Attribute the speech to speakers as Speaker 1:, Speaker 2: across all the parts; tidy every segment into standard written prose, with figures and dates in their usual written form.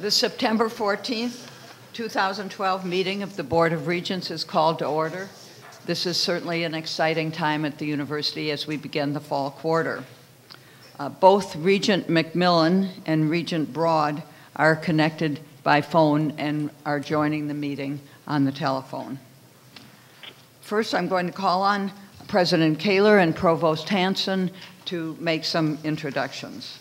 Speaker 1: The September 14th, 2012 meeting of the Board of Regents is called to order. This is certainly an exciting time at the university as we begin the fall quarter. Both Regent McMillan and Regent Broad are connected by phone and are joining the meeting on the telephone. First, I'm going to call on President Kaler and Provost Hanson to make some introductions.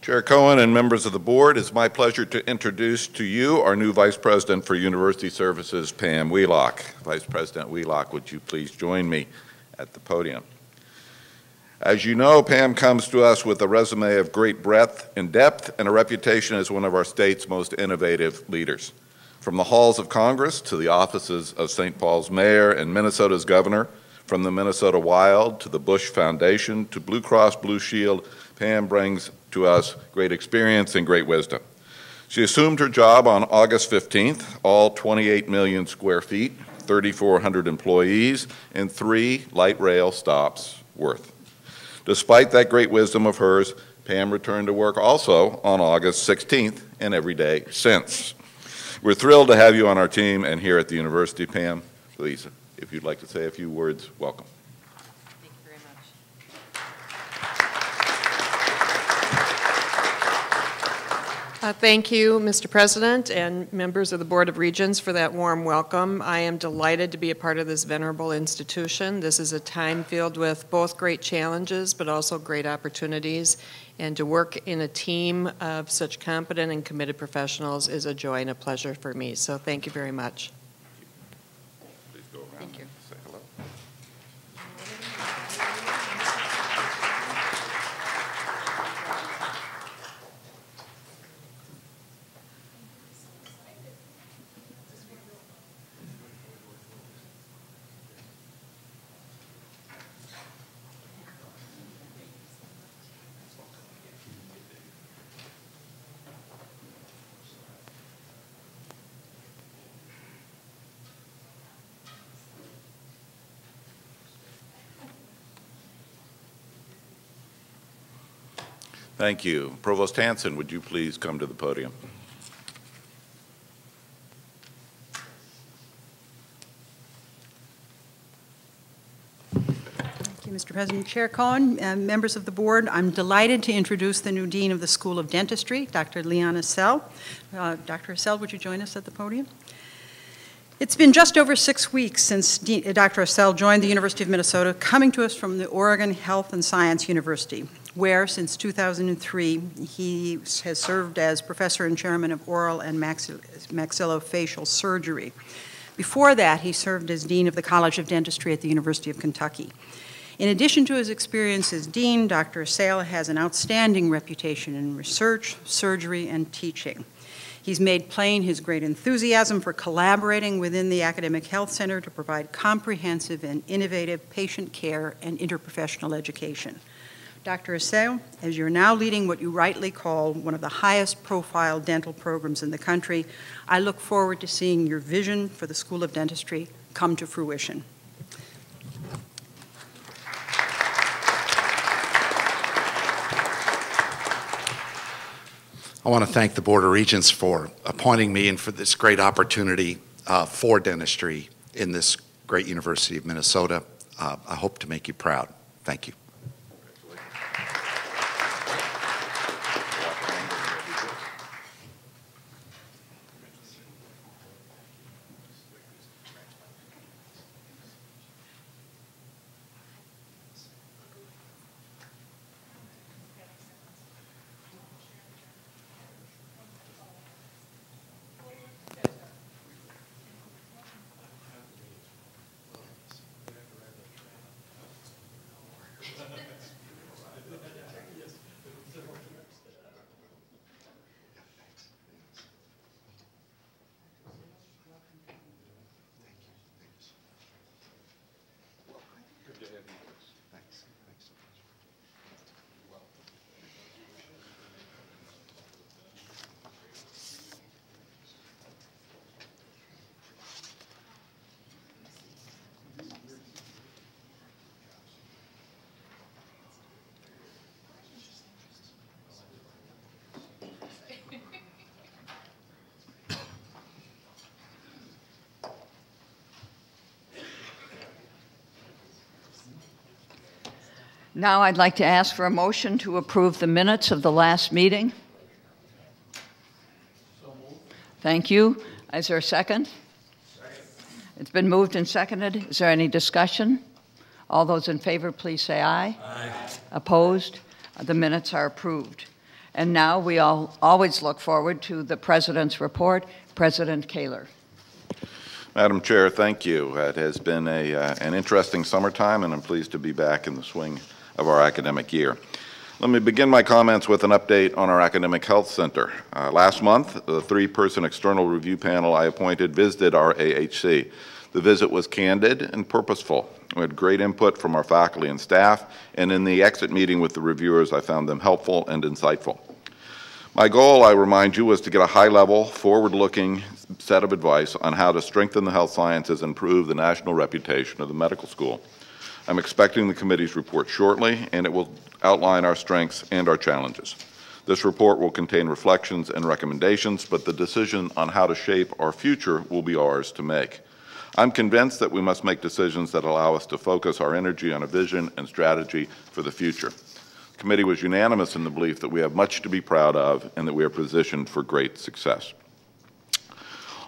Speaker 2: Chair Cohen and members of the board, it's my pleasure to introduce to you our new Vice President for University Services, Pam Wheelock. Vice President Wheelock, would you please join me at the podium? As you know, Pam comes to us with a resume of great breadth and depth and a reputation as one of our state's most innovative leaders. From the halls of Congress to the offices of St. Paul's mayor and Minnesota's governor, from the Minnesota Wild to the Bush Foundation to Blue Cross Blue Shield, Pam brings to us great experience and great wisdom. She assumed her job on August 15th, all 28 million square feet, 3,400 employees, and 3 light rail stops worth. Despite that great wisdom of hers, Pam returned to work also on August 16th and every day since. We're thrilled to have you on our team and here at the university. Pam, please, if you'd like to say a few words, welcome.
Speaker 3: Thank you very much. Thank you, Mr. President and members of the Board of Regents for that warm welcome. I am delighted to be a part of this venerable institution. This is a time filled with both great challenges but also great opportunities, and to work in a team of such competent and committed professionals is a joy and a pleasure for me. So thank you very much.
Speaker 2: Please go around.
Speaker 3: Thank you.
Speaker 2: Say hello. Thank you. Provost Hanson, would you please come to the podium?
Speaker 4: Thank you, Mr. President. Chair Cohen, members of the board, I'm delighted to introduce the new Dean of the School of Dentistry, Dr. Leon Assel. Dr. Assel, would you join us at the podium? It's been just over 6 weeks since Dr. Assel joined the University of Minnesota, coming to us from the Oregon Health and Science University, where since 2003 he has served as professor and chairman of oral and maxillofacial surgery. Before that, he served as dean of the College of Dentistry at the University of Kentucky. In addition to his experience as dean, Dr. Assel has an outstanding reputation in research, surgery, and teaching. He's made plain his great enthusiasm for collaborating within the Academic Health Center to provide comprehensive and innovative patient care and interprofessional education. Dr. Assel, as you're now leading what you rightly call one of the highest profile dental programs in the country, I look forward to seeing your vision for the School of Dentistry come to fruition.
Speaker 5: I want to thank the Board of Regents for appointing me and for this great opportunity for dentistry in this great University of Minnesota. I hope to make you proud. Thank you.
Speaker 1: Now I'd like to ask for a motion to approve the minutes of the last meeting. So moved. Thank you. Is there a second? Second. It's been moved and seconded. Is there any discussion? All those in favor, please say aye. Aye. Opposed? The minutes are approved. And now we always look forward to the President's report. President Kaler.
Speaker 2: Madam Chair, thank you. It has been an interesting summertime, and I'm pleased to be back in the swing of our academic year. Let me begin my comments with an update on our Academic Health Center. Last month, the 3-person external review panel I appointed visited our AHC. The visit was candid and purposeful. We had great input from our faculty and staff, and in the exit meeting with the reviewers, I found them helpful and insightful. My goal, I remind you, was to get a high-level, forward-looking set of advice on how to strengthen the health sciences and improve the national reputation of the medical school. I'm expecting the committee's report shortly, and it will outline our strengths and our challenges. This report will contain reflections and recommendations, but the decision on how to shape our future will be ours to make. I'm convinced that we must make decisions that allow us to focus our energy on a vision and strategy for the future. The committee was unanimous in the belief that we have much to be proud of and that we are positioned for great success.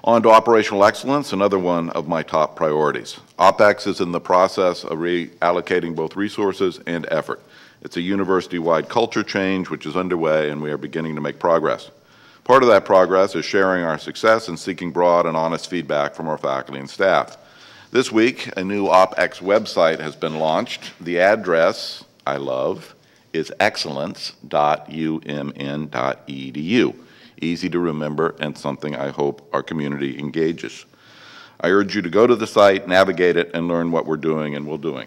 Speaker 2: On to operational excellence, another one of my top priorities. OPEX is in the process of reallocating both resources and effort. It's a university-wide culture change which is underway, and we are beginning to make progress. Part of that progress is sharing our success and seeking broad and honest feedback from our faculty and staff. This week, a new OPEX website has been launched. The address, I love, is excellence.umn.edu. Easy to remember and something I hope our community engages. I urge you to go to the site, navigate it, and learn what we're doing and will do.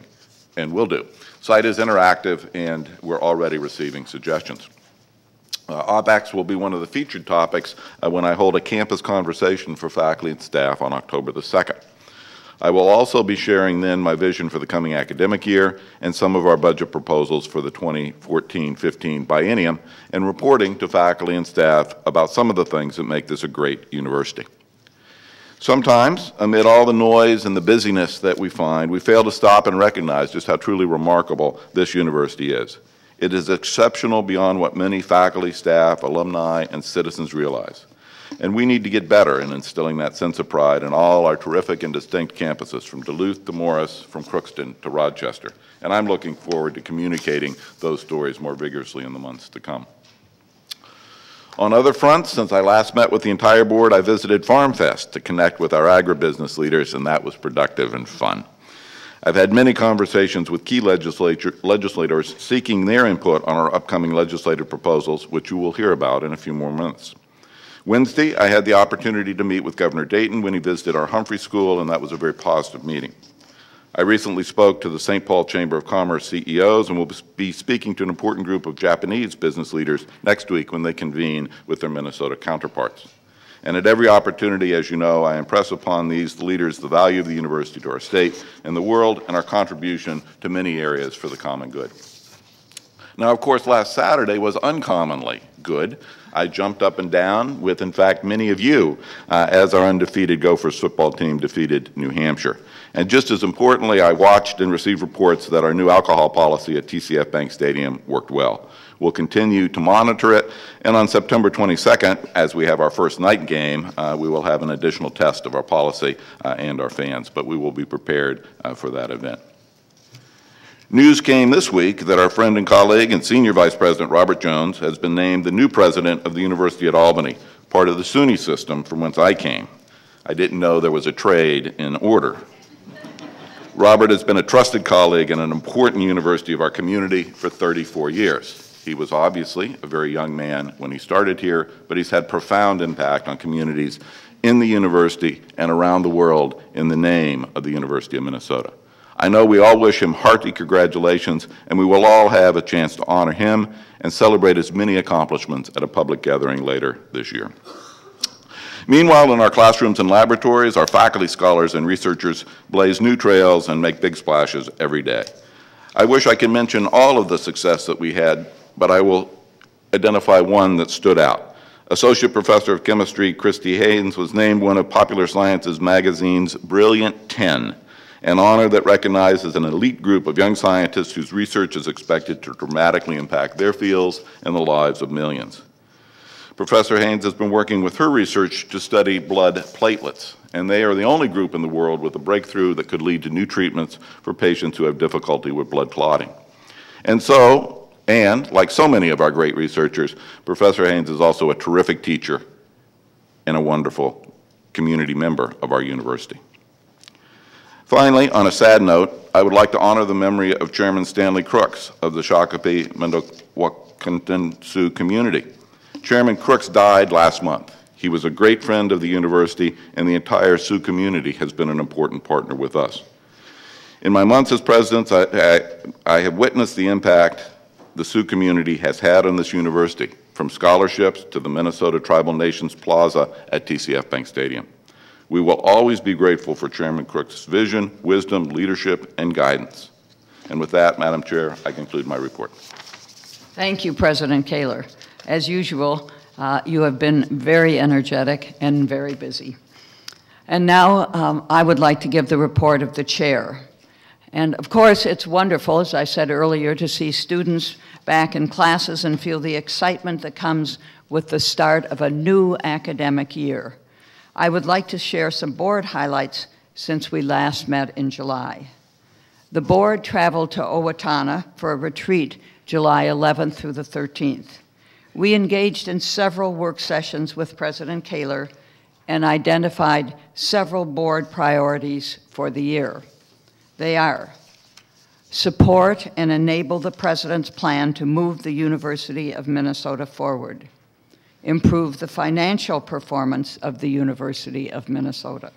Speaker 2: The site is interactive, and we're already receiving suggestions. OPEX will be one of the featured topics when I hold a campus conversation for faculty and staff on October the 2nd. I will also be sharing then my vision for the coming academic year and some of our budget proposals for the 2014-15 biennium, and reporting to faculty and staff about some of the things that make this a great university. Sometimes, amid all the noise and the busyness that we find, we fail to stop and recognize just how truly remarkable this university is. It is exceptional beyond what many faculty, staff, alumni, and citizens realize. And we need to get better in instilling that sense of pride in all our terrific and distinct campuses, from Duluth to Morris, from Crookston to Rochester. And I'm looking forward to communicating those stories more vigorously in the months to come. On other fronts, since I last met with the entire board, I visited Farm Fest to connect with our agribusiness leaders, and that was productive and fun. I've had many conversations with key legislators seeking their input on our upcoming legislative proposals, which you will hear about in a few more minutes. Wednesday, I had the opportunity to meet with Governor Dayton when he visited our Humphrey School, and that was a very positive meeting. I recently spoke to the St. Paul Chamber of Commerce CEOs and will be speaking to an important group of Japanese business leaders next week when they convene with their Minnesota counterparts. And at every opportunity, as you know, I impress upon these leaders the value of the university to our state and the world, and our contribution to many areas for the common good. Now, of course, last Saturday was uncommonly good. I jumped up and down with, in fact, many of you as our undefeated Gophers football team defeated New Hampshire. And just as importantly, I watched and received reports that our new alcohol policy at TCF Bank Stadium worked well. We'll continue to monitor it, and on September 22nd, as we have our first night game, we will have an additional test of our policy and our fans, but we will be prepared for that event. News came this week that our friend and colleague and Senior Vice President Robert Jones has been named the new president of the University at Albany, part of the SUNY system from whence I came. I didn't know there was a trade in order. Robert has been a trusted colleague and an important university of our community for 34 years. He was obviously a very young man when he started here, but he's had profound impact on communities in the university and around the world in the name of the University of Minnesota. I know we all wish him hearty congratulations, and we will all have a chance to honor him and celebrate his many accomplishments at a public gathering later this year. Meanwhile, in our classrooms and laboratories, our faculty, scholars, and researchers blaze new trails and make big splashes every day. I wish I could mention all of the success that we had, but I will identify one that stood out. Associate Professor of Chemistry Christy Haynes was named one of Popular Science's magazine's Brilliant 10, an honor that recognizes an elite group of young scientists whose research is expected to dramatically impact their fields and the lives of millions. Professor Haynes has been working with her research to study blood platelets, and they are the only group in the world with a breakthrough that could lead to new treatments for patients who have difficulty with blood clotting. And like so many of our great researchers, Professor Haynes is also a terrific teacher and a wonderful community member of our university. Finally, on a sad note, I would like to honor the memory of Chairman Stanley Crooks of the Shakopee Mdewakanton Sioux community. Chairman Crooks died last month. He was a great friend of the university, and the entire Sioux community has been an important partner with us. In my months as president, I have witnessed the impact the Sioux community has had on this university, from scholarships to the Minnesota Tribal Nations Plaza at TCF Bank Stadium. We will always be grateful for Chairman Crooks' vision, wisdom, leadership, and guidance. And with that, Madam Chair, I conclude my report.
Speaker 1: Thank you, President Kaler. As usual, you have been very energetic and very busy. And now I would like to give the report of the chair. And of course, it's wonderful, as I said earlier, to see students back in classes and feel the excitement that comes with the start of a new academic year. I would like to share some board highlights since we last met in July. The board traveled to Owatonna for a retreat July 11th through the 13th. We engaged in several work sessions with President Kaler and identified several board priorities for the year. They are: support and enable the President's plan to move the University of Minnesota forward, improve the financial performance of the University of Minnesota,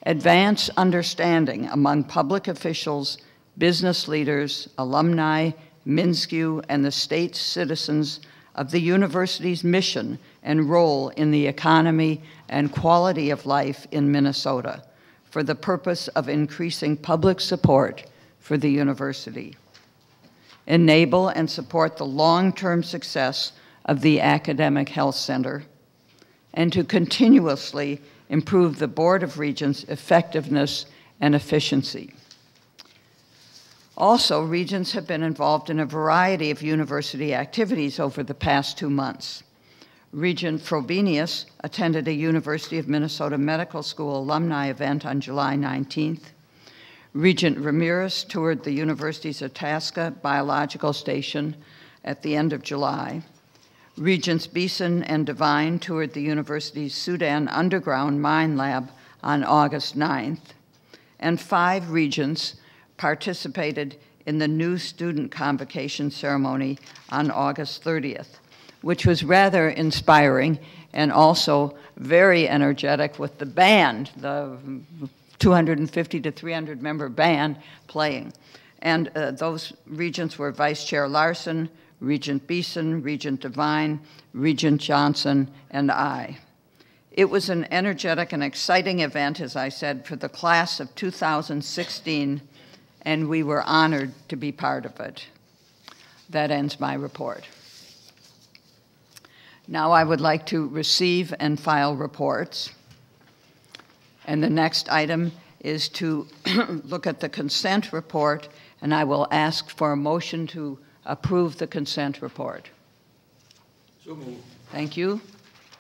Speaker 1: advance understanding among public officials, business leaders, alumni, MnSCU, and the state citizens of the university's mission and role in the economy and quality of life in Minnesota, for the purpose of increasing public support for the university. Enable and support the long-term success of the Academic Health Center, and to continuously improve the Board of Regents' effectiveness and efficiency. Also, Regents have been involved in a variety of university activities over the past 2 months. Regent Frobenius attended a University of Minnesota Medical School alumni event on July 19th. Regent Ramirez toured the University's Itasca Biological Station at the end of July. Regents Beeson and Devine toured the university's Sudan Underground Mine Lab on August 9th. And 5 regents participated in the new student convocation ceremony on August 30th, which was rather inspiring and also very energetic with the band, the 250 to 300 member band playing. And those regents were Vice Chair Larson, Regent Beeson, Regent Devine, Regent Johnson, and I. It was an energetic and exciting event, as I said, for the class of 2016, and we were honored to be part of it. That ends my report. Now I would like to receive and file reports. And the next item is to look at the consent report, and I will ask for a motion to approve the consent report.
Speaker 6: So moved.
Speaker 1: Thank you.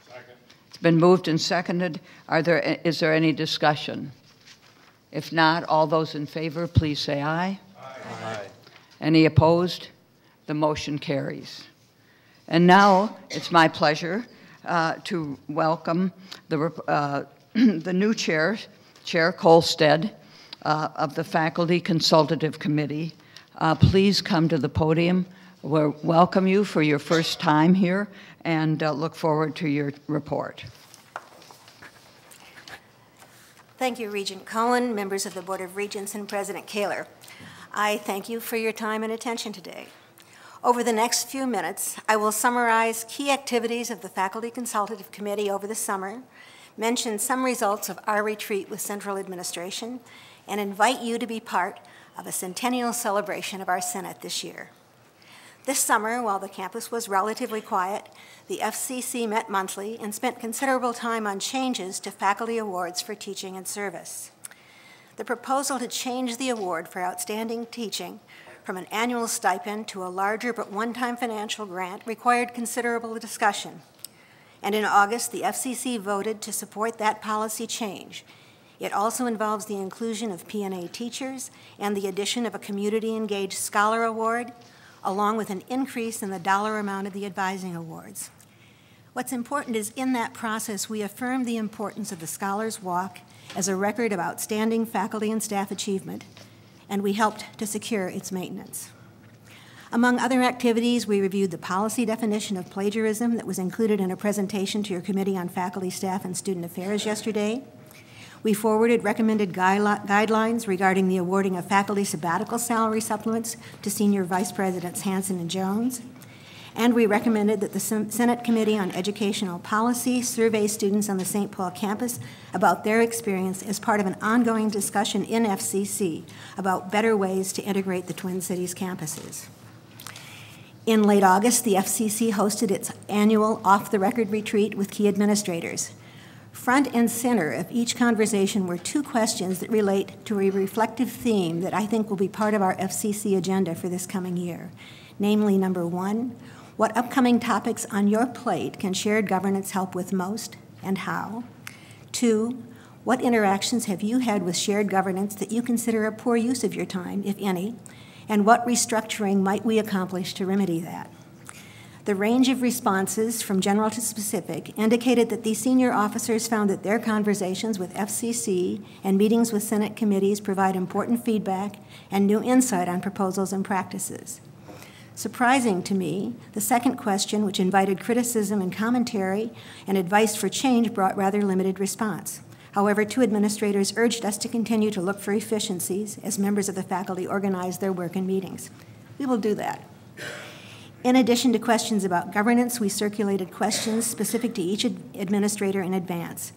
Speaker 6: Second.
Speaker 1: It's been moved and seconded. Is there any discussion? If not, all those in favor, please say aye.
Speaker 6: Aye.
Speaker 1: Any opposed? The motion carries. And now it's my pleasure to welcome the new chair, Chair Kolstad, of the Faculty Consultative Committee. Please come to the podium. We welcome you for your first time here and look forward to your report.
Speaker 7: Thank you, Regent Cohen, members of the Board of Regents, and President Kaler. I thank you for your time and attention today. Over the next few minutes, I will summarize key activities of the Faculty Consultative Committee over the summer, mention some results of our retreat with Central Administration, and invite you to be part of a centennial celebration of our Senate this year. This summer, while the campus was relatively quiet, the FCC met monthly and spent considerable time on changes to faculty awards for teaching and service. The proposal to change the award for outstanding teaching from an annual stipend to a larger but one-time financial grant required considerable discussion. And in August, the FCC voted to support that policy change. It also involves the inclusion of P&A teachers and the addition of a community-engaged scholar award, along with an increase in the dollar amount of the advising awards. What's important is in that process, we affirmed the importance of the Scholars Walk as a record of outstanding faculty and staff achievement, and we helped to secure its maintenance. Among other activities, we reviewed the policy definition of plagiarism that was included in a presentation to your Committee on Faculty, Staff, and Student Affairs yesterday. We forwarded recommended guidelines regarding the awarding of faculty sabbatical salary supplements to Senior Vice Presidents Hansen and Jones. And we recommended that the Senate Committee on Educational Policy survey students on the St. Paul campus about their experience as part of an ongoing discussion in FCC about better ways to integrate the Twin Cities campuses. In late August, the FCC hosted its annual off-the-record retreat with key administrators. Front and center of each conversation were two questions that relate to a reflective theme that I think will be part of our FCC agenda for this coming year. Namely, number one, what upcoming topics on your plate can shared governance help with most and how? Two, what interactions have you had with shared governance that you consider a poor use of your time, if any? And what restructuring might we accomplish to remedy that? The range of responses, from general to specific, indicated that these senior officers found that their conversations with FCC and meetings with Senate committees provide important feedback and new insight on proposals and practices. Surprising to me, the second question, which invited criticism and commentary and advice for change, brought rather limited response. However, two administrators urged us to continue to look for efficiencies as members of the faculty organize their work and meetings. We will do that. In addition to questions about governance, we circulated questions specific to each administrator in advance.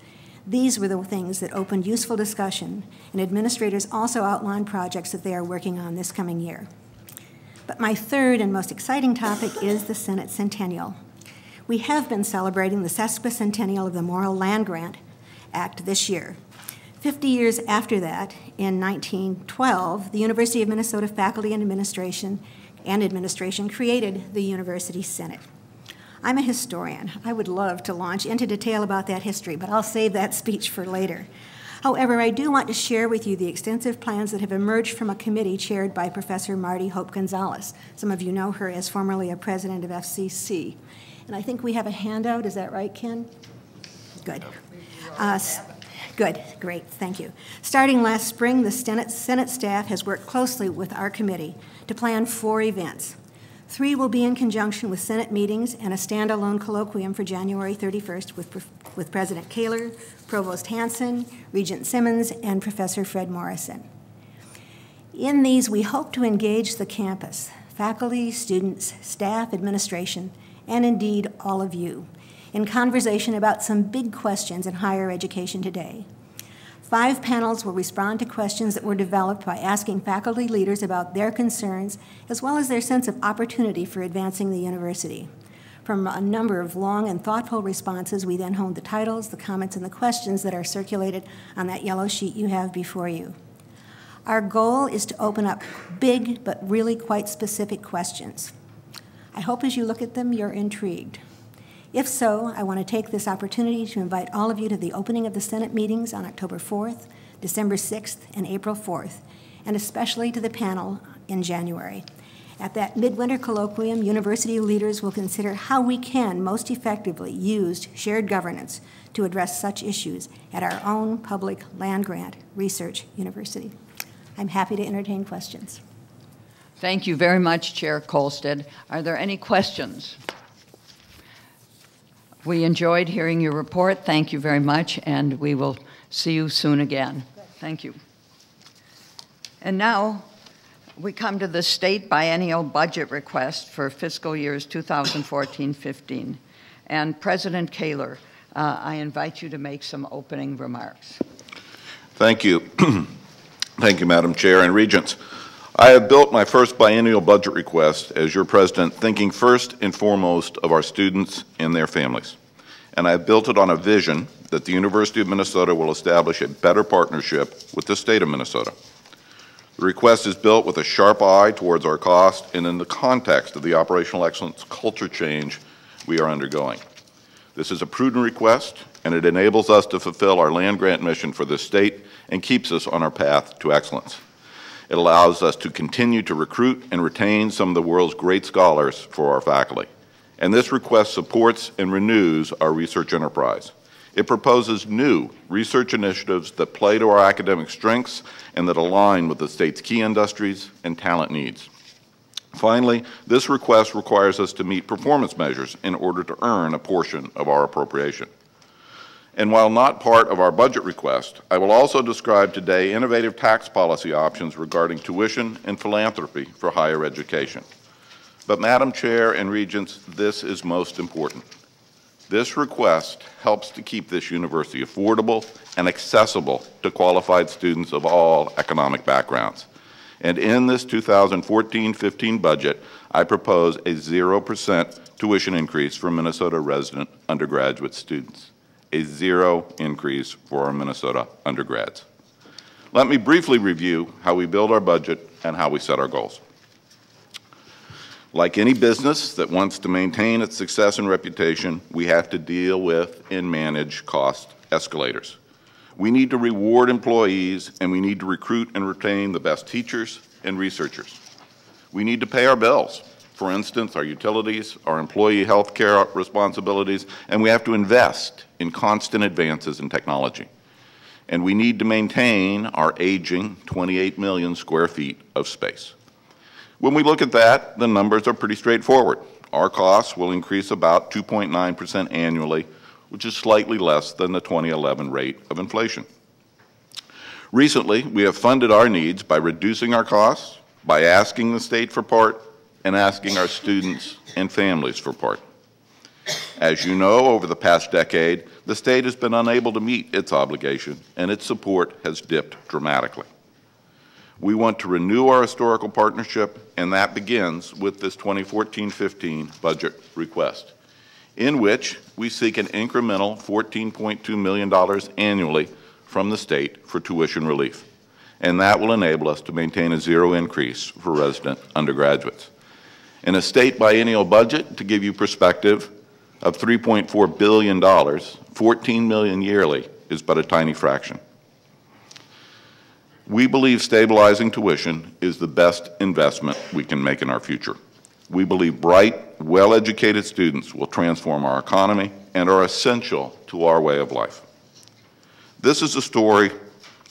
Speaker 7: These were the things that opened useful discussion, and administrators also outlined projects that they are working on this coming year. But my third and most exciting topic is the Senate Centennial. We have been celebrating the sesquicentennial of the Morrill Land Grant Act this year. 50 years after that, in 1912, the University of Minnesota Faculty and Administration created the University Senate. I'm a historian. I would love to launch into detail about that history, but I'll save that speech for later. However, I do want to share with you the extensive plans that have emerged from a committee chaired by Professor Marty Hope Gonzalez. Some of you know her as formerly a president of FCC. And I think we have a handout. Is that right, Ken? Good. Good, great, thank you. Starting last spring, the Senate staff has worked closely with our committee to plan 4 events. 3 will be in conjunction with Senate meetings and a standalone colloquium for January 31st with President Kaler, Provost Hansen, Regent Simmons, and Professor Fred Morrison. In these, we hope to engage the campus, faculty, students, staff, administration, and indeed all of you, in conversation about some big questions in higher education today. 5 panels will respond to questions that were developed by asking faculty leaders about their concerns, as well as their sense of opportunity for advancing the university. From a number of long and thoughtful responses, we then honed the titles, the comments, and the questions that are circulated on that yellow sheet you have before you. Our goal is to open up big but really quite specific questions. I hope as you look at them, you're intrigued. If so, I want to take this opportunity to invite all of you to the opening of the Senate meetings on October 4th, December 6th, and April 4th, and especially to the panel in January. At that midwinter colloquium, university leaders will consider how we can most effectively use shared governance to address such issues at our own public land-grant research university. I'm happy to entertain questions.
Speaker 1: Thank you very much, Chair Kolstad. Are there any questions? We enjoyed hearing your report. Thank you very much, and we will see you soon again. Thank you. And now we come to the state biennial budget request for fiscal years 2014-15. And President Kaler, I invite you to make some opening remarks.
Speaker 2: Thank you. Thank you, Madam Chair and Regents. I have built my first biennial budget request as your president, thinking first and foremost of our students and their families. and I have built it on a vision that the University of Minnesota will establish a better partnership with the state of Minnesota. The request is built with a sharp eye towards our cost and in the context of the operational excellence culture change we are undergoing. This is a prudent request, and it enables us to fulfill our land grant mission for the state and keeps us on our path to excellence. It allows us to continue to recruit and retain some of the world's great scholars for our faculty. And this request supports and renews our research enterprise. It proposes new research initiatives that play to our academic strengths and that align with the state's key industries and talent needs. Finally, this request requires us to meet performance measures in order to earn a portion of our appropriation. And while not part of our budget request, I will also describe today innovative tax policy options regarding tuition and philanthropy for higher education. But Madam Chair and Regents, this is most important. This request helps to keep this university affordable and accessible to qualified students of all economic backgrounds. And in this 2014-15 budget, I propose a 0% tuition increase for Minnesota resident undergraduate students. A 0 increase for our Minnesota undergrads. Let me briefly review how we build our budget and how we set our goals. Like any business that wants to maintain its success and reputation, we have to deal with and manage cost escalators. We need to reward employees, and we need to recruit and retain the best teachers and researchers. We need to pay our bills. For instance, our utilities, our employee health care responsibilities, and we have to invest in constant advances in technology. And we need to maintain our aging 28 million square feet of space. When we look at that, the numbers are pretty straightforward. Our costs will increase about 2.9% annually, which is slightly less than the 2011 rate of inflation. Recently, we have funded our needs by reducing our costs, by asking the state for part, and asking our students and families for part. As you know, over the past decade, the state has been unable to meet its obligation, and its support has dipped dramatically. We want to renew our historical partnership, and that begins with this 2014-15 budget request, in which we seek an incremental $14.2 million annually from the state for tuition relief, and that will enable us to maintain a 0 increase for resident undergraduates. In a state biennial budget, to give you perspective, of $3.4 billion, $14 million yearly is but a tiny fraction. We believe stabilizing tuition is the best investment we can make in our future. We believe bright, well-educated students will transform our economy and are essential to our way of life. This is the story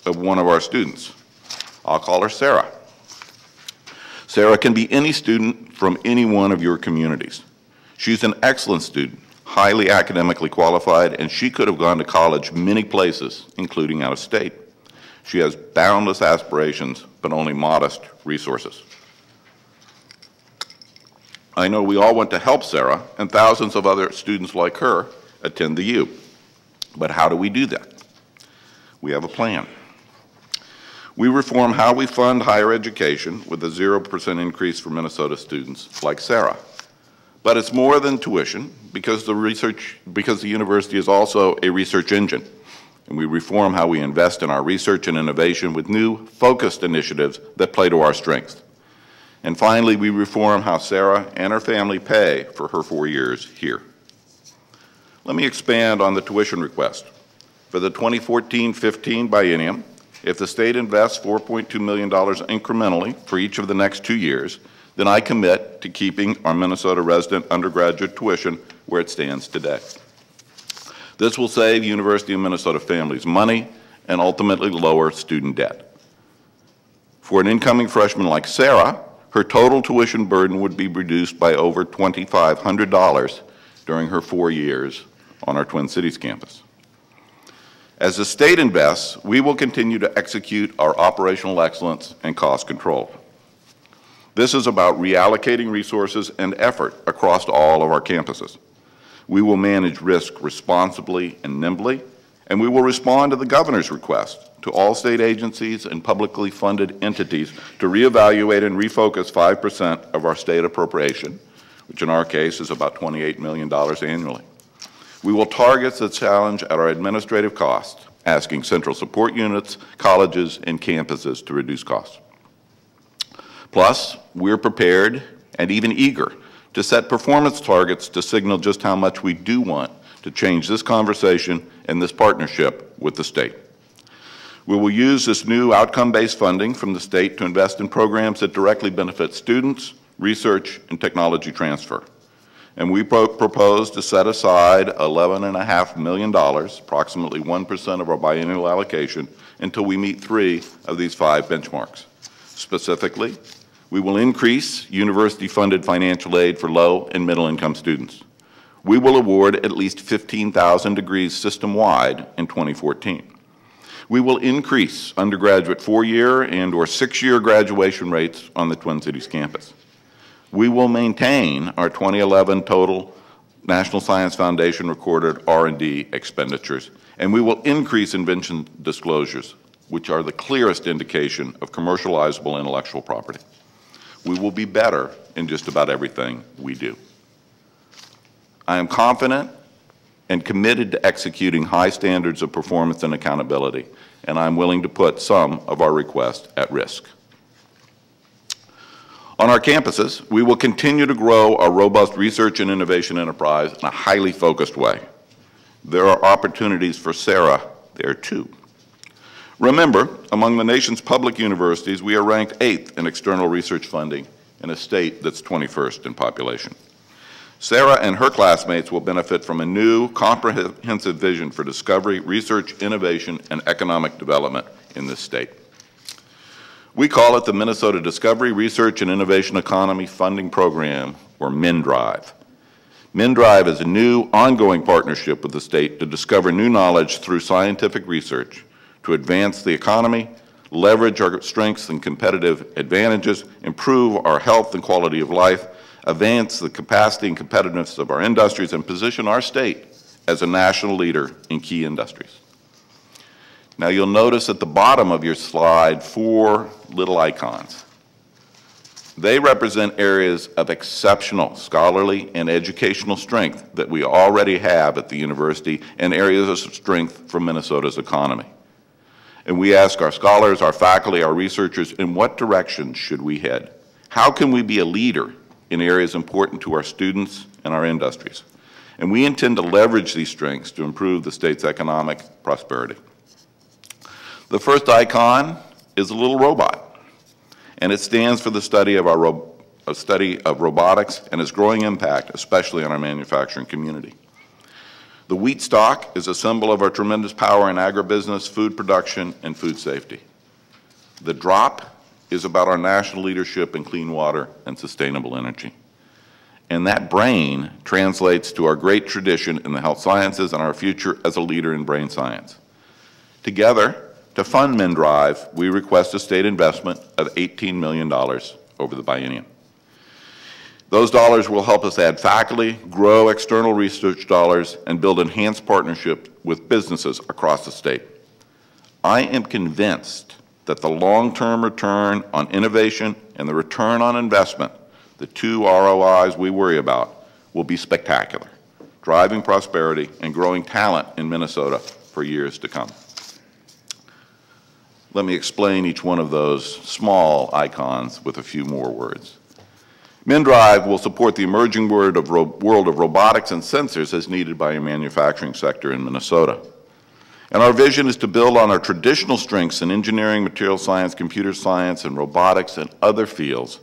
Speaker 2: of one of our students. I'll call her Sarah. Sarah can be any student from any one of your communities. She's an excellent student, highly academically qualified, and she could have gone to college many places, including out of state. She has boundless aspirations, but only modest resources. I know we all want to help Sarah, and thousands of other students like her attend the U. But how do we do that? We have a plan. We reform how we fund higher education with a 0% increase for Minnesota students like Sarah. But it's more than tuition because the university is also a research engine. And we reform how we invest in our research and innovation with new, focused initiatives that play to our strengths. And finally, we reform how Sarah and her family pay for her 4 years here. Let me expand on the tuition request. For the 2014-15 biennium, if the state invests $4.2 million incrementally for each of the next 2 years, then I commit to keeping our Minnesota resident undergraduate tuition where it stands today. This will save University of Minnesota families money and ultimately lower student debt. For an incoming freshman like Sarah, her total tuition burden would be reduced by over $2,500 during her 4 years on our Twin Cities campus. As the state invests, we will continue to execute our operational excellence and cost control. This is about reallocating resources and effort across all of our campuses. We will manage risk responsibly and nimbly, and we will respond to the governor's request to all state agencies and publicly funded entities to reevaluate and refocus 5% of our state appropriation, which in our case is about $28 million annually. We will target the challenge at our administrative costs, asking central support units, colleges, and campuses to reduce costs. Plus, we're prepared and even eager to set performance targets to signal just how much we do want to change this conversation and this partnership with the state. We will use this new outcome-based funding from the state to invest in programs that directly benefit students, research, and technology transfer. And we propose to set aside $11.5 million, approximately 1% of our biennial allocation, until we meet 3 of these 5 benchmarks. Specifically, we will increase university-funded financial aid for low and middle-income students. We will award at least 15,000 degrees system-wide in 2014. We will increase undergraduate 4-year and or 6-year graduation rates on the Twin Cities campus. We will maintain our 2011 total National Science Foundation recorded R&D expenditures, and we will increase invention disclosures, which are the clearest indication of commercializable intellectual property. We will be better in just about everything we do. I am confident and committed to executing high standards of performance and accountability, and I'm willing to put some of our requests at risk. On our campuses, we will continue to grow our robust research and innovation enterprise in a highly focused way. There are opportunities for Sarah there too. Remember, among the nation's public universities, we are ranked 8th in external research funding in a state that's 21st in population. Sarah and her classmates will benefit from a new, comprehensive vision for discovery, research, innovation, and economic development in this state. We call it the Minnesota Discovery, Research, and Innovation Economy Funding Program, or MnDRIVE. MnDRIVE is a new, ongoing partnership with the state to discover new knowledge through scientific research, to advance the economy, leverage our strengths and competitive advantages, improve our health and quality of life, advance the capacity and competitiveness of our industries, and position our state as a national leader in key industries. Now, you'll notice at the bottom of your slide 4 little icons. They represent areas of exceptional scholarly and educational strength that we already have at the university and areas of strength for Minnesota's economy. And we ask our scholars, our faculty, our researchers, in what direction should we head? How can we be a leader in areas important to our students and our industries? And we intend to leverage these strengths to improve the state's economic prosperity. The first icon is a little robot, and it stands for the study of robotics and its growing impact, especially on our manufacturing community. The wheat stalk is a symbol of our tremendous power in agribusiness, food production, and food safety. The drop is about our national leadership in clean water and sustainable energy. And that brain translates to our great tradition in the health sciences and our future as a leader in brain science. Together, to fund MnDRIVE, we request a state investment of $18 million over the biennium. Those dollars will help us add faculty, grow external research dollars, and build enhanced partnership with businesses across the state. I am convinced that the long-term return on innovation and the return on investment, the 2 ROIs we worry about, will be spectacular, driving prosperity and growing talent in Minnesota for years to come. Let me explain each one of those small icons with a few more words. MnDRIVE will support the emerging world of robotics and sensors as needed by a manufacturing sector in Minnesota. And our vision is to build on our traditional strengths in engineering, material science, computer science, and robotics and other fields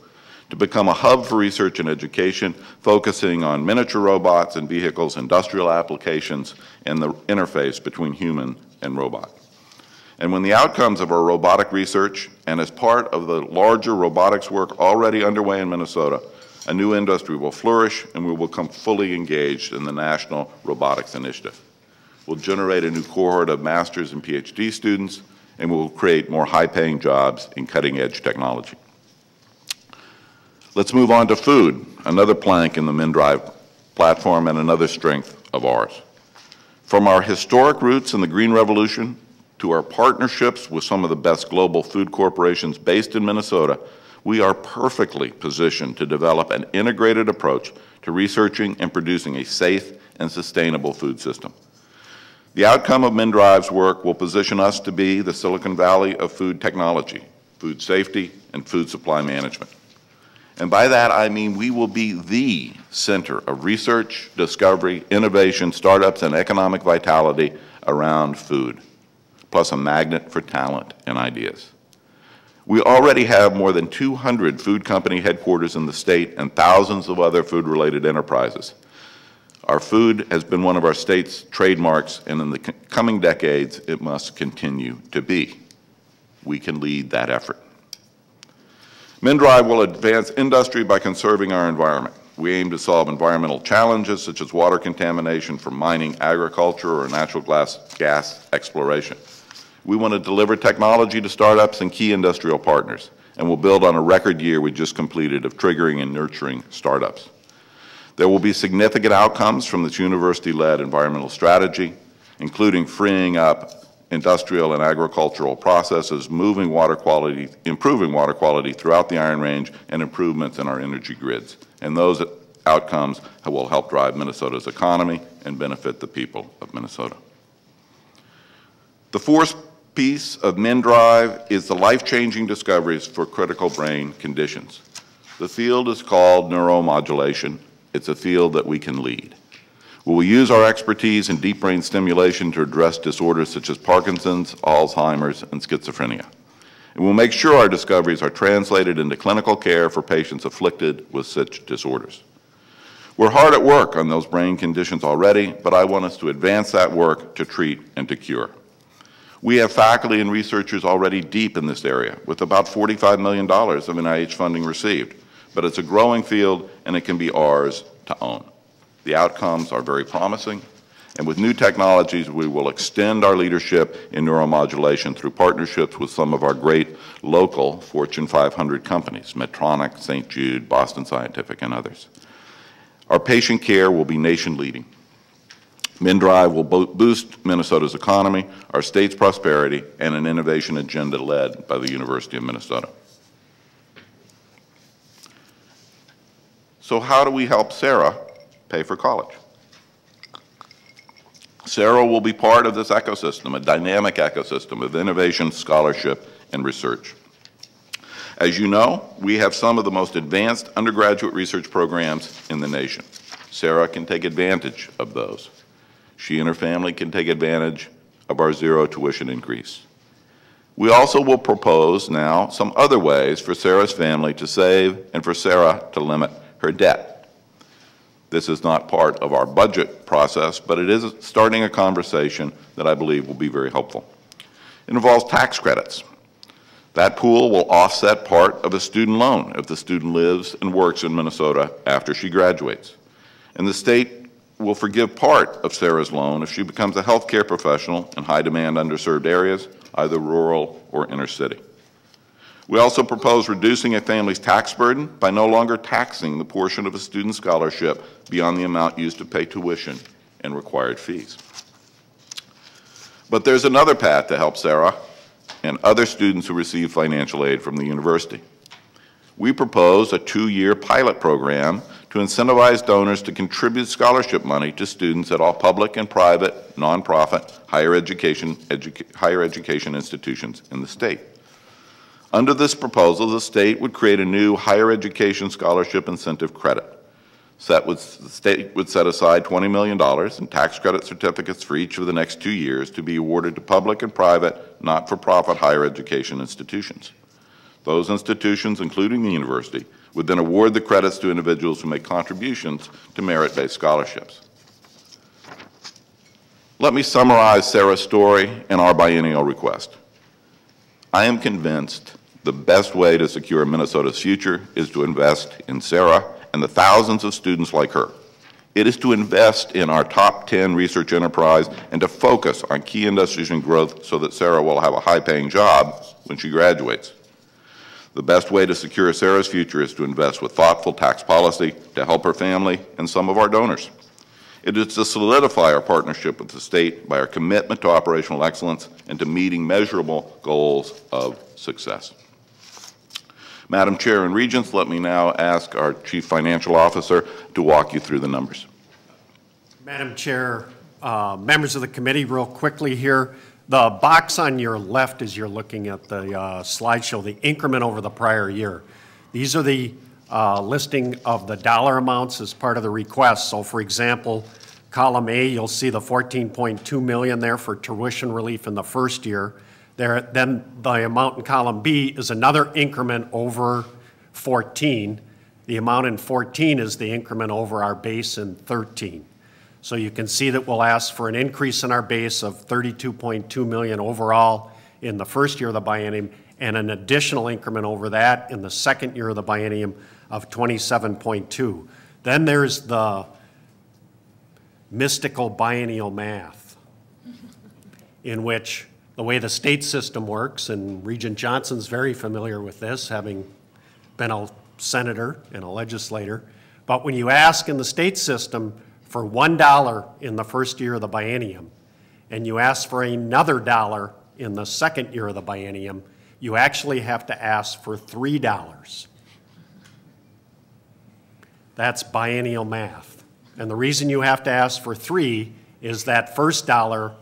Speaker 2: to become a hub for research and education, focusing on miniature robots and vehicles, industrial applications, and the interface between human and robot. And when the outcomes of our robotic research, and as part of the larger robotics work already underway in Minnesota, a new industry will flourish and we will become fully engaged in the National Robotics Initiative. We'll generate a new cohort of master's and PhD students, and we will create more high-paying jobs in cutting-edge technology. Let's move on to food, another plank in the MnDRIVE platform and another strength of ours. From our historic roots in the Green Revolution to our partnerships with some of the best global food corporations based in Minnesota, we are perfectly positioned to develop an integrated approach to researching and producing a safe and sustainable food system. The outcome of MnDRIVE's work will position us to be the Silicon Valley of food technology, food safety, and food supply management. And by that, I mean we will be the center of research, discovery, innovation, startups, and economic vitality around food, plus a magnet for talent and ideas. We already have more than 200 food company headquarters in the state and thousands of other food-related enterprises. Our food has been one of our state's trademarks, and in the coming decades, it must continue to be. We can lead that effort. MnDRIVE will advance industry by conserving our environment. We aim to solve environmental challenges such as water contamination from mining, agriculture, or natural gas exploration. We want to deliver technology to startups and key industrial partners, and will build on a record year we just completed of triggering and nurturing startups. There will be significant outcomes from this university-led environmental strategy, including freeing up industrial and agricultural processes, improving water quality throughout the Iron Range, and improvements in our energy grids. And those outcomes will help drive Minnesota's economy and benefit the people of Minnesota. The fourth piece of MnDRIVE is the life-changing discoveries for critical brain conditions. The field is called neuromodulation. It's a field that we can lead. We will use our expertise in deep brain stimulation to address disorders such as Parkinson's, Alzheimer's, and schizophrenia. And we'll make sure our discoveries are translated into clinical care for patients afflicted with such disorders. We're hard at work on those brain conditions already, but I want us to advance that work to treat and to cure. We have faculty and researchers already deep in this area, with about $45 million of NIH funding received. But it's a growing field, and it can be ours to own. The outcomes are very promising, and with new technologies, we will extend our leadership in neuromodulation through partnerships with some of our great local Fortune 500 companies, Medtronic, St. Jude, Boston Scientific, and others. Our patient care will be nation-leading. MnDRIVE will boost Minnesota's economy, our state's prosperity, and an innovation agenda led by the University of Minnesota. So how do we help Sarah pay for college? Sarah will be part of this ecosystem, a dynamic ecosystem of innovation, scholarship, and research. As you know, we have some of the most advanced undergraduate research programs in the nation. Sarah can take advantage of those. She and her family can take advantage of our zero tuition increase. We also will propose now some other ways for Sarah's family to save and for Sarah to limit her debt. This is not part of our budget process, but it is starting a conversation that I believe will be very helpful. It involves tax credits. That pool will offset part of a student loan if the student lives and works in Minnesota after she graduates. And the state will forgive part of Sarah's loan if she becomes a healthcare professional in high-demand underserved areas, either rural or inner city. We also propose reducing a family's tax burden by no longer taxing the portion of a student's scholarship beyond the amount used to pay tuition and required fees. But there's another path to help Sarah and other students who receive financial aid from the university. We propose a 2-year pilot program to incentivize donors to contribute scholarship money to students at all public and private, nonprofit, higher education institutions in the state. Under this proposal, the state would create a new higher education scholarship incentive credit. The state would set aside $20 million in tax credit certificates for each of the next 2 years to be awarded to public and private, not-for-profit higher education institutions. Those institutions, including the university, would then award the credits to individuals who make contributions to merit-based scholarships. Let me summarize Sarah's story and our biennial request. I am convinced the best way to secure Minnesota's future is to invest in Sarah and the thousands of students like her. It is to invest in our top 10 research enterprise and to focus on key industries and growth so that Sarah will have a high-paying job when she graduates. The best way to secure Sarah's future is to invest with thoughtful tax policy to help her family and some of our donors. It is to solidify our partnership with the state by our commitment to operational excellence and to meeting measurable goals of success. Madam Chair and Regents, let me now ask our Chief Financial Officer to walk you through the numbers.
Speaker 8: Madam Chair, members of the committee, real quickly here. The box on your left as you're looking at the slideshow, the increment over the prior year. These are the listing of the dollar amounts as part of the request. So for example, column A, you'll see the $14.2 million there for tuition relief in the first year. Then the amount in column B is another increment over 14. The amount in 14 is the increment over our base in 13. So you can see that we'll ask for an increase in our base of $32.2 million overall in the first year of the biennium, and an additional increment over that in the second year of the biennium of 27.2. Then there's the mystical biennial math, in which the way the state system works, and Regent Johnson's very familiar with this, having been a senator and a legislator, but when you ask in the state system for $1 in the first year of the biennium, and you ask for another $1 in the second year of the biennium, you actually have to ask for $3. That's biennial math. And the reason you have to ask for 3 is that first $1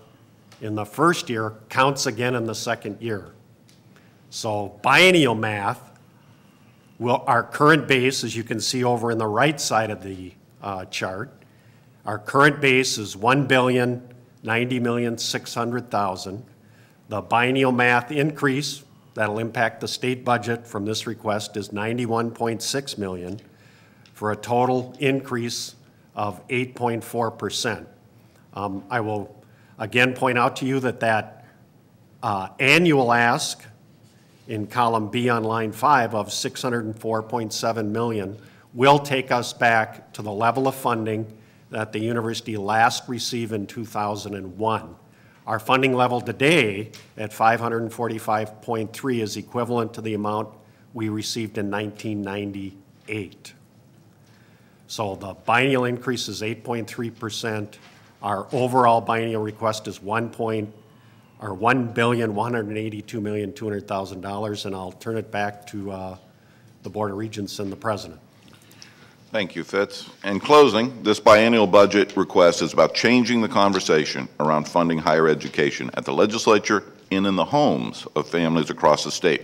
Speaker 8: in the first year counts again in the second year. So biennial math, our current base, as you can see over in the right side of the chart, our current base is $1,090,600,000. The biennial math increase that'll impact the state budget from this request is $91.6 million, for a total increase of 8.4%. I will again point out to you that annual ask in column B on line 5 of $604.7 million will take us back to the level of funding that the university last received in 2001. Our funding level today at $545.3 is equivalent to the amount we received in 1998. So the biennial increase is 8.3%. Our overall biennial request is $1,182,200,000, and I'll turn it back to the Board of Regents and the President.
Speaker 2: Thank you, Fitz. In closing, this biennial budget request is about changing the conversation around funding higher education at the legislature and in the homes of families across the state.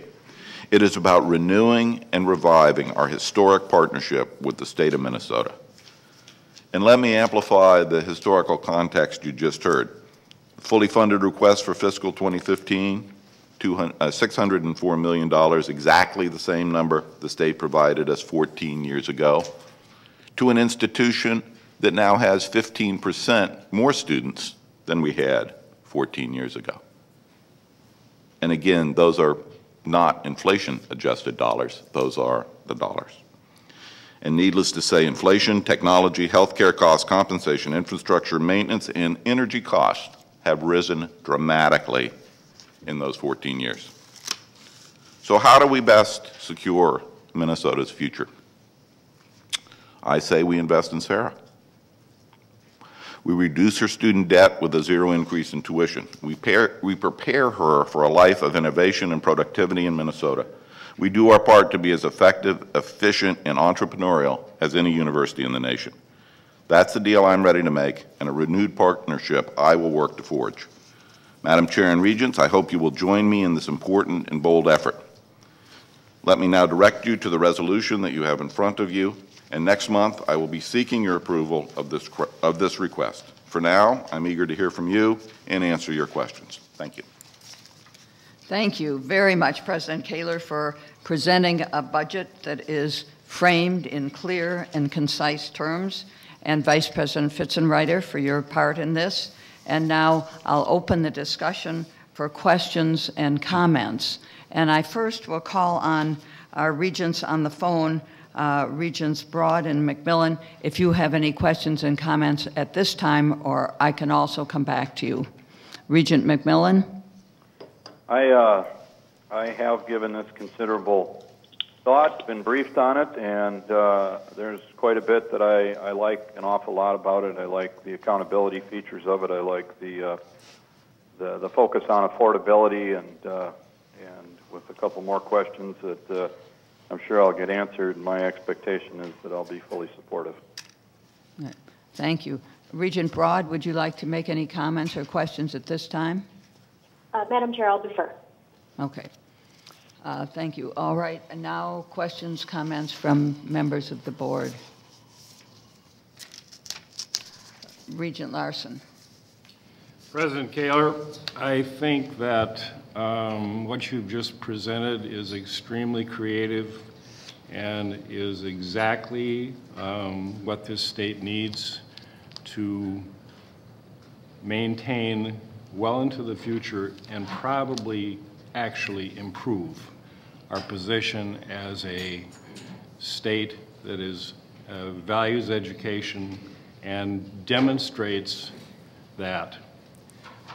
Speaker 2: It is about renewing and reviving our historic partnership with the state of Minnesota. And let me amplify the historical context you just heard. Fully funded request for fiscal 2015, $604 million, exactly the same number the state provided us 14 years ago, to an institution that now has 15% more students than we had 14 years ago. And again, those are not inflation-adjusted dollars, those are the dollars. And needless to say, inflation, technology, healthcare costs, compensation, infrastructure, maintenance, and energy costs have risen dramatically in those 14 years. So how do we best secure Minnesota's future? I say we invest in Sarah. We reduce her student debt with a zero increase in tuition. We prepare her for a life of innovation and productivity in Minnesota. We do our part to be as effective, efficient, and entrepreneurial as any university in the nation. That's the deal I'm ready to make, and a renewed partnership I will work to forge. Madam Chair and Regents, I hope you will join me in this important and bold effort. Let me now direct you to the resolution that you have in front of you, and next month I will be seeking your approval of this request. For now, I'm eager to hear from you and answer your questions. Thank you.
Speaker 1: Thank you very much, President Kaler, for presenting a budget that is framed in clear and concise terms, and Vice President Fitzenreiter for your part in this. And now I'll open the discussion for questions and comments. And I first will call on our regents on the phone, Regents Broad and McMillan, if you have any questions and comments at this time, or I can also come back to you. Regent McMillan?
Speaker 6: I have given this considerable thought, been briefed on it, and there's quite a bit that I like an awful lot about it. I like the accountability features of it. I like the focus on affordability, and with a couple more questions that I'm sure I'll get answered. My expectation is that I'll be fully supportive.
Speaker 1: Thank you. Regent Broad, would you like to make any comments or questions at this time?
Speaker 9: Madam Chair, I'll defer.
Speaker 1: Okay. Thank you. All right, and now questions, comments from members of the board. Regent Larson.
Speaker 10: President Kaler, I think that what you've just presented is extremely creative and is exactly what this state needs to maintain well into the future and probably actually improve our position as a state that is values education and demonstrates that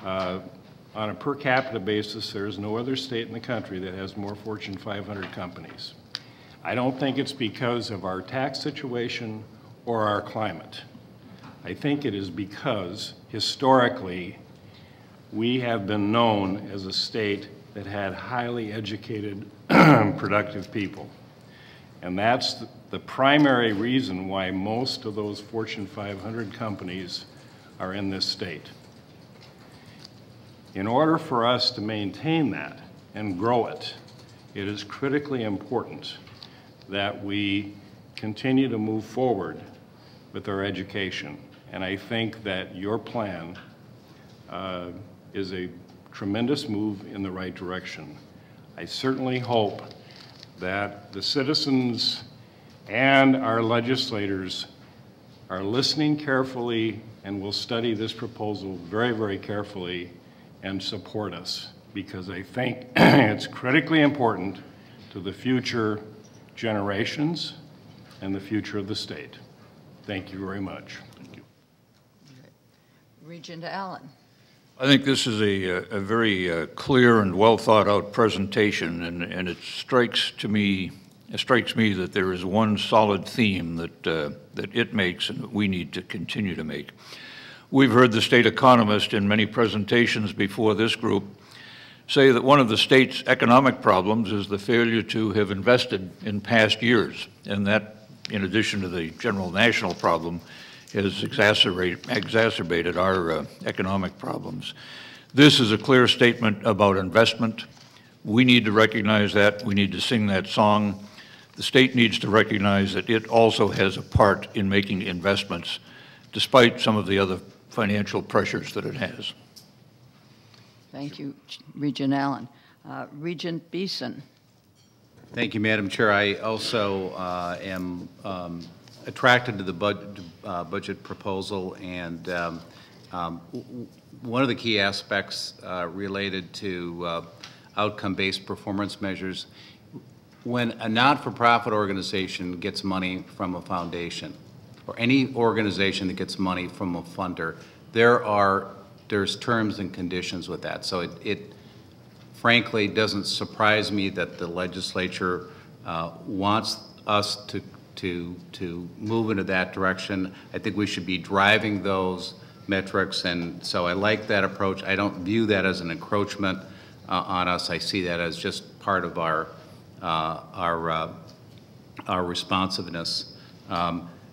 Speaker 10: on a per capita basis, there is no other state in the country that has more Fortune 500 companies. I don't think it's because of our tax situation or our climate. I think it is because historically we have been known as a state that had highly educated, productive people. And that's the primary reason why most of those Fortune 500 companies are in this state. In order for us to maintain that and grow it, it is critically important that we continue to move forward with our education. And I think that your plan is a tremendous move in the right direction. I certainly hope that the citizens and our legislators are listening carefully and will study this proposal very, very carefully and support us, because I think it's critically important to the future generations and the future of the state. Thank you very much. Thank you.
Speaker 1: Regent Allen.
Speaker 11: I think this is a very clear and well thought out presentation, and it strikes me that there is one solid theme that it makes and that we need to continue to make. We've heard the state economist in many presentations before this group say that one of the state's economic problems is the failure to have invested in past years, and that, in addition to the general national problem, has exacerbated our economic problems. This is a clear statement about investment. We need to recognize that. We need to sing that song. The state needs to recognize that it also has a part in making investments, despite some of the other financial pressures that it has.
Speaker 1: Thank you, Regent Allen. Regent Beeson.
Speaker 12: Thank you, Madam Chair. I also am attracted to the budget proposal, and one of the key aspects related to outcome-based performance measures. When a not-for-profit organization gets money from a foundation, or any organization that gets money from a funder, there's terms and conditions with that. So it frankly doesn't surprise me that the legislature wants us to move into that direction. I think we should be driving those metrics, and so I like that approach. I don't view that as an encroachment on us. I see that as just part of our responsiveness.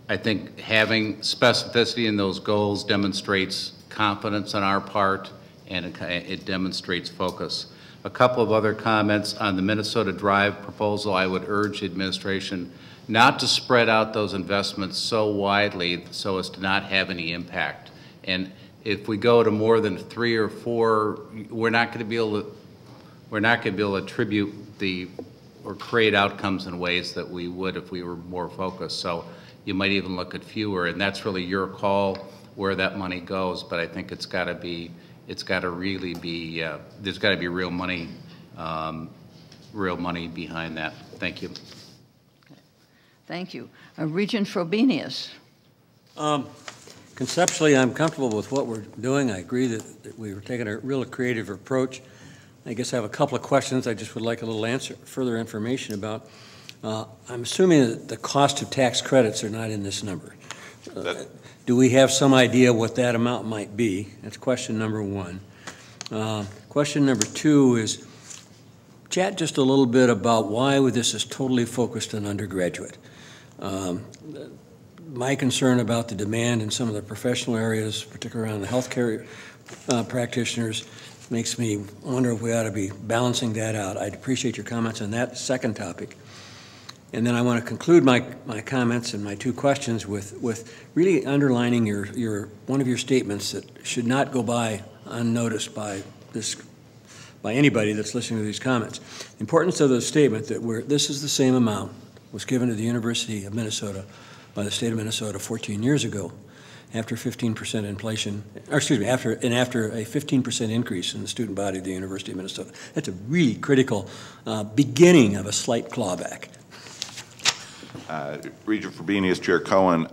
Speaker 12: I think having specificity in those goals demonstrates confidence on our part, and it demonstrates focus. A couple of other comments on the Minnesota Drive proposal. I would urge the administration not to spread out those investments so widely so as to not have any impact. And if we go to more than 3 or 4, we're not going to be able to attribute or create outcomes in ways that we would if we were more focused. So you might even look at fewer, and that's really your call where that money goes. But I think it's got to really be, there's got to be real money behind that. Thank you.
Speaker 1: Okay. Thank you. Regent Frobenius.
Speaker 13: Conceptually, I'm comfortable with what we're doing. I agree that we were taking a real creative approach. I guess I have a couple of questions I just would like a little further information about. I'm assuming that the cost of tax credits are not in this number. Do we have some idea what that amount might be? That's question number one. Question number two is, chat just a little bit about why this is totally focused on undergraduate. my concern about the demand in some of the professional areas, particularly around the healthcare practitioners, makes me wonder if we ought to be balancing that out. I'd appreciate your comments on that second topic. And then I want to conclude my comments and my two questions with really underlining one of your statements that should not go by unnoticed by anybody that's listening to these comments. The importance of the statement that this is the same amount was given to the University of Minnesota by the state of Minnesota 14 years ago, after 15% inflation, or excuse me, after a 15% increase in the student body of the University of Minnesota. That's a really critical beginning of a slight clawback.
Speaker 2: Regent Frobenius, Chair Cohen,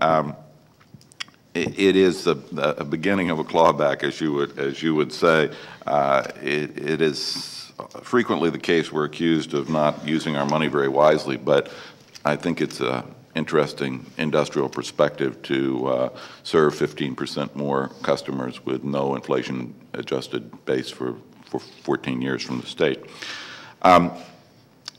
Speaker 2: it is the beginning of a clawback, as you would say. It is frequently the case we're accused of not using our money very wisely, but I think it's an interesting industrial perspective to serve 15% more customers with no inflation-adjusted base for 14 years from the state.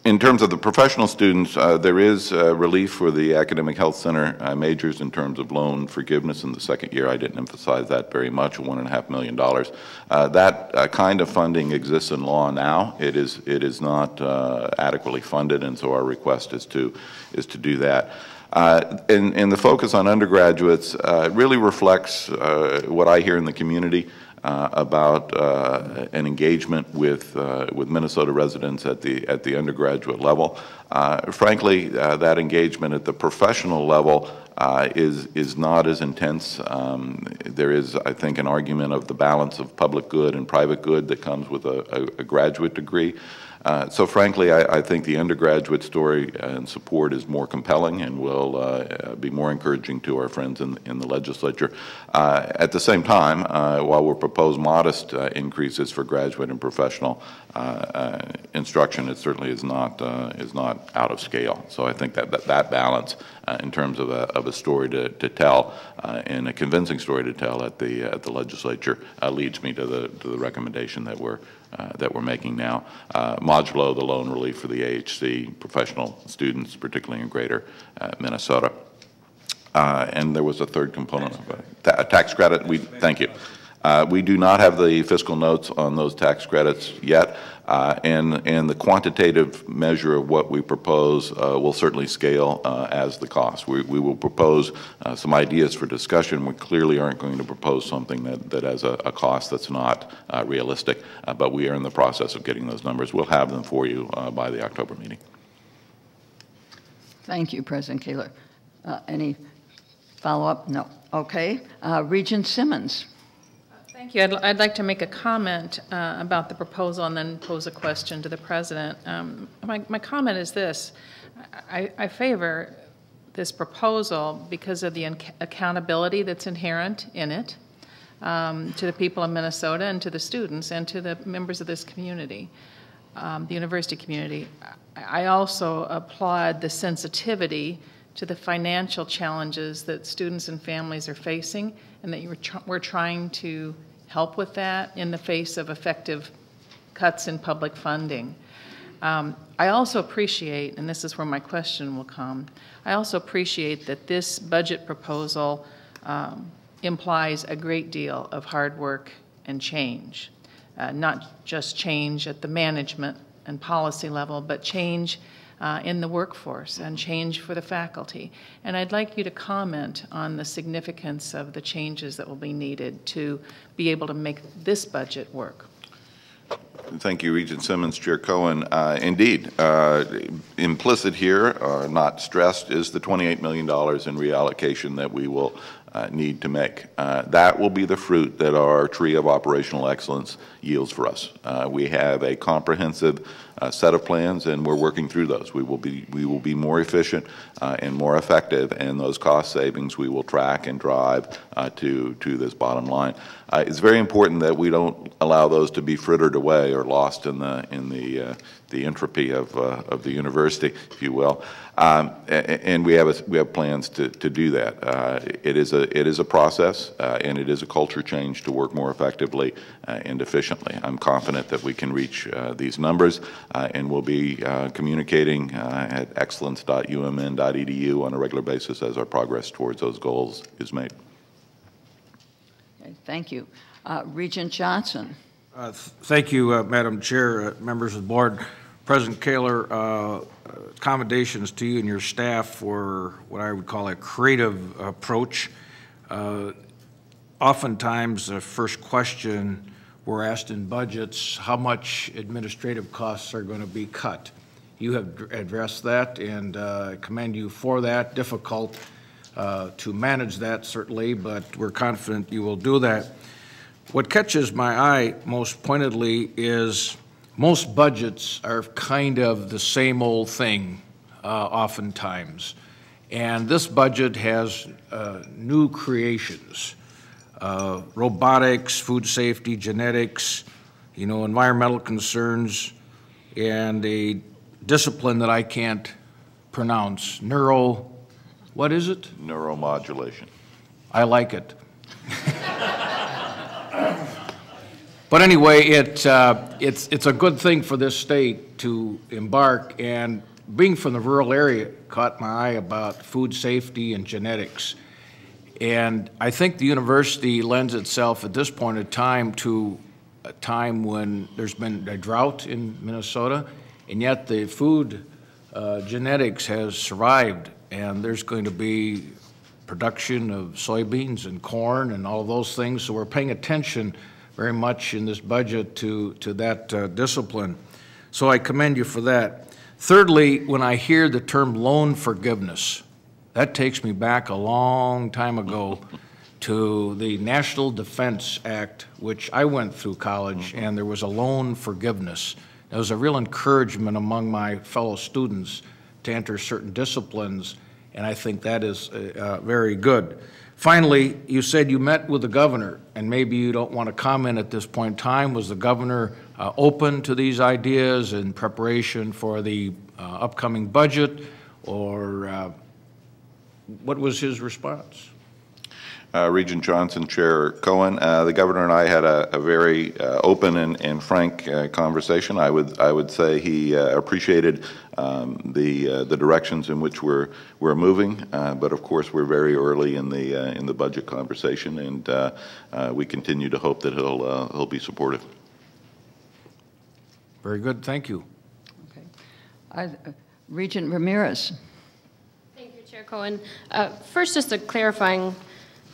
Speaker 2: In terms of the professional students, there is relief for the academic health center majors in terms of loan forgiveness in the second year. I didn't emphasize that very much, $1.5 million. That kind of funding exists in law now. It is not adequately funded, and so our request is to do that. And the focus on undergraduates really reflects what I hear in the community about an engagement with Minnesota residents at the undergraduate level. Frankly, that engagement at the professional level is not as intense. There is, I think, an argument of the balance of public good and private good that comes with a graduate degree. So frankly, I think the undergraduate story and support is more compelling and will be more encouraging to our friends in the legislature. At the same time, while we'll propose modest increases for graduate and professional instruction, it certainly is not out of scale. So I think that balance in terms of a story to tell and a convincing story to tell at the legislature leads me to the recommendation that we're making now. Modulo the loan relief for the AHC professional students, particularly in greater Minnesota. And there was a third component of a tax credit. Thank you. We do not have the fiscal notes on those tax credits yet, and the quantitative measure of what we propose will certainly scale as the cost. We will propose some ideas for discussion. We clearly aren't going to propose something that has a cost that's not realistic, but we are in the process of getting those numbers. We'll have them for you by the October meeting.
Speaker 1: Thank you, President Kaler. Any follow-up? No. Okay. Regent Simmons.
Speaker 14: Thank you. I'd like to make a comment about the proposal and then pose a question to the President. My comment is this. I favor this proposal because of the accountability that's inherent in it to the people of Minnesota and to the students and to the members of this community, the university community. I also applaud the sensitivity to the financial challenges that students and families are facing, and that we're trying to help with that in the face of effective cuts in public funding. I also appreciate, and this is where my question will come, I also appreciate that this budget proposal implies a great deal of hard work and change, not just change at the management and policy level, but change in the workforce and change for the faculty. And I'd like you to comment on the significance of the changes that will be needed to be able to make this budget work.
Speaker 2: Thank you, Regent Simmons, Chair Cohen. Indeed, implicit here, not stressed, is the $28 million in reallocation that we will need to make. That will be the fruit that our tree of operational excellence yields for us. We have a comprehensive set of plans, and we're working through those. We will be more efficient and more effective, and those cost savings we will track and drive to this bottom line. It's very important that we don't allow those to be frittered away or lost in the entropy of the university, if you will. And we have plans to do that. It is a process, and it is a culture change to work more effectively and efficiently. I'm confident that we can reach these numbers, and we'll be communicating at excellence.umn.edu on a regular basis as our progress towards those goals is made.
Speaker 1: Okay, thank you. Regent Johnson.
Speaker 15: Thank you, Madam Chair, members of the board. President Kaler, commendations to you and your staff for what I would call a creative approach. Oftentimes, the first question we're asked in budgets, how much administrative costs are going to be cut? You have addressed that, and I commend you for that. Difficult to manage that, certainly, but we're confident you will do that. What catches my eye most pointedly is most budgets are kind of the same old thing oftentimes. And this budget has new creations, robotics, food safety, genetics, environmental concerns, and a discipline that I can't pronounce, what is it?
Speaker 2: Neuromodulation.
Speaker 15: I like it. But anyway, it's a good thing for this state to embark, and being from the rural area caught my eye about food safety and genetics. And I think the university lends itself at this point in time to a time when there's been a drought in Minnesota, and yet the food genetics has survived, and there's going to be production of soybeans and corn and all of those things, so we're paying attention very much in this budget to that discipline. So I commend you for that. Thirdly, when I hear the term loan forgiveness, that takes me back a long time ago to the National Defense Act, which I went through college, and there was a loan forgiveness. There was a real encouragement among my fellow students to enter certain disciplines, and I think that is very good. Finally, you said you met with the governor, and maybe you don't want to comment at this point in time. Was the governor open to these ideas in preparation for the upcoming budget, or what was his response?
Speaker 2: Regent Johnson, Chair Cohen, the governor and I had a very open and frank conversation. I would say he appreciated the directions in which we're moving, but of course we're very early in the budget conversation, and we continue to hope that he'll be supportive.
Speaker 15: Very good. Thank you.
Speaker 1: Okay, Regent Ramirez.
Speaker 16: Thank you, Chair Cohen. First, just a clarifying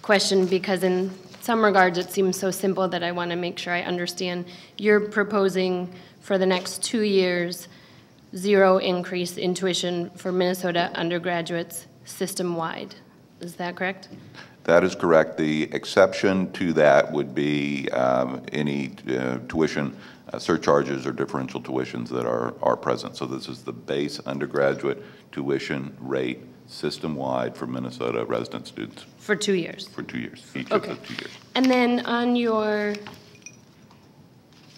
Speaker 16: question, because in some regards it seems so simple that I want to make sure I understand. You're proposing for the next 2 years 0 increase in tuition for Minnesota undergraduates system-wide. Is that correct?
Speaker 2: That is correct. The exception to that would be any tuition surcharges or differential tuitions that are present. So this is the base undergraduate tuition rate system-wide for Minnesota resident students.
Speaker 16: For 2 years?
Speaker 2: For 2 years, each
Speaker 16: Okay.
Speaker 2: of the 2 years.
Speaker 16: And then on your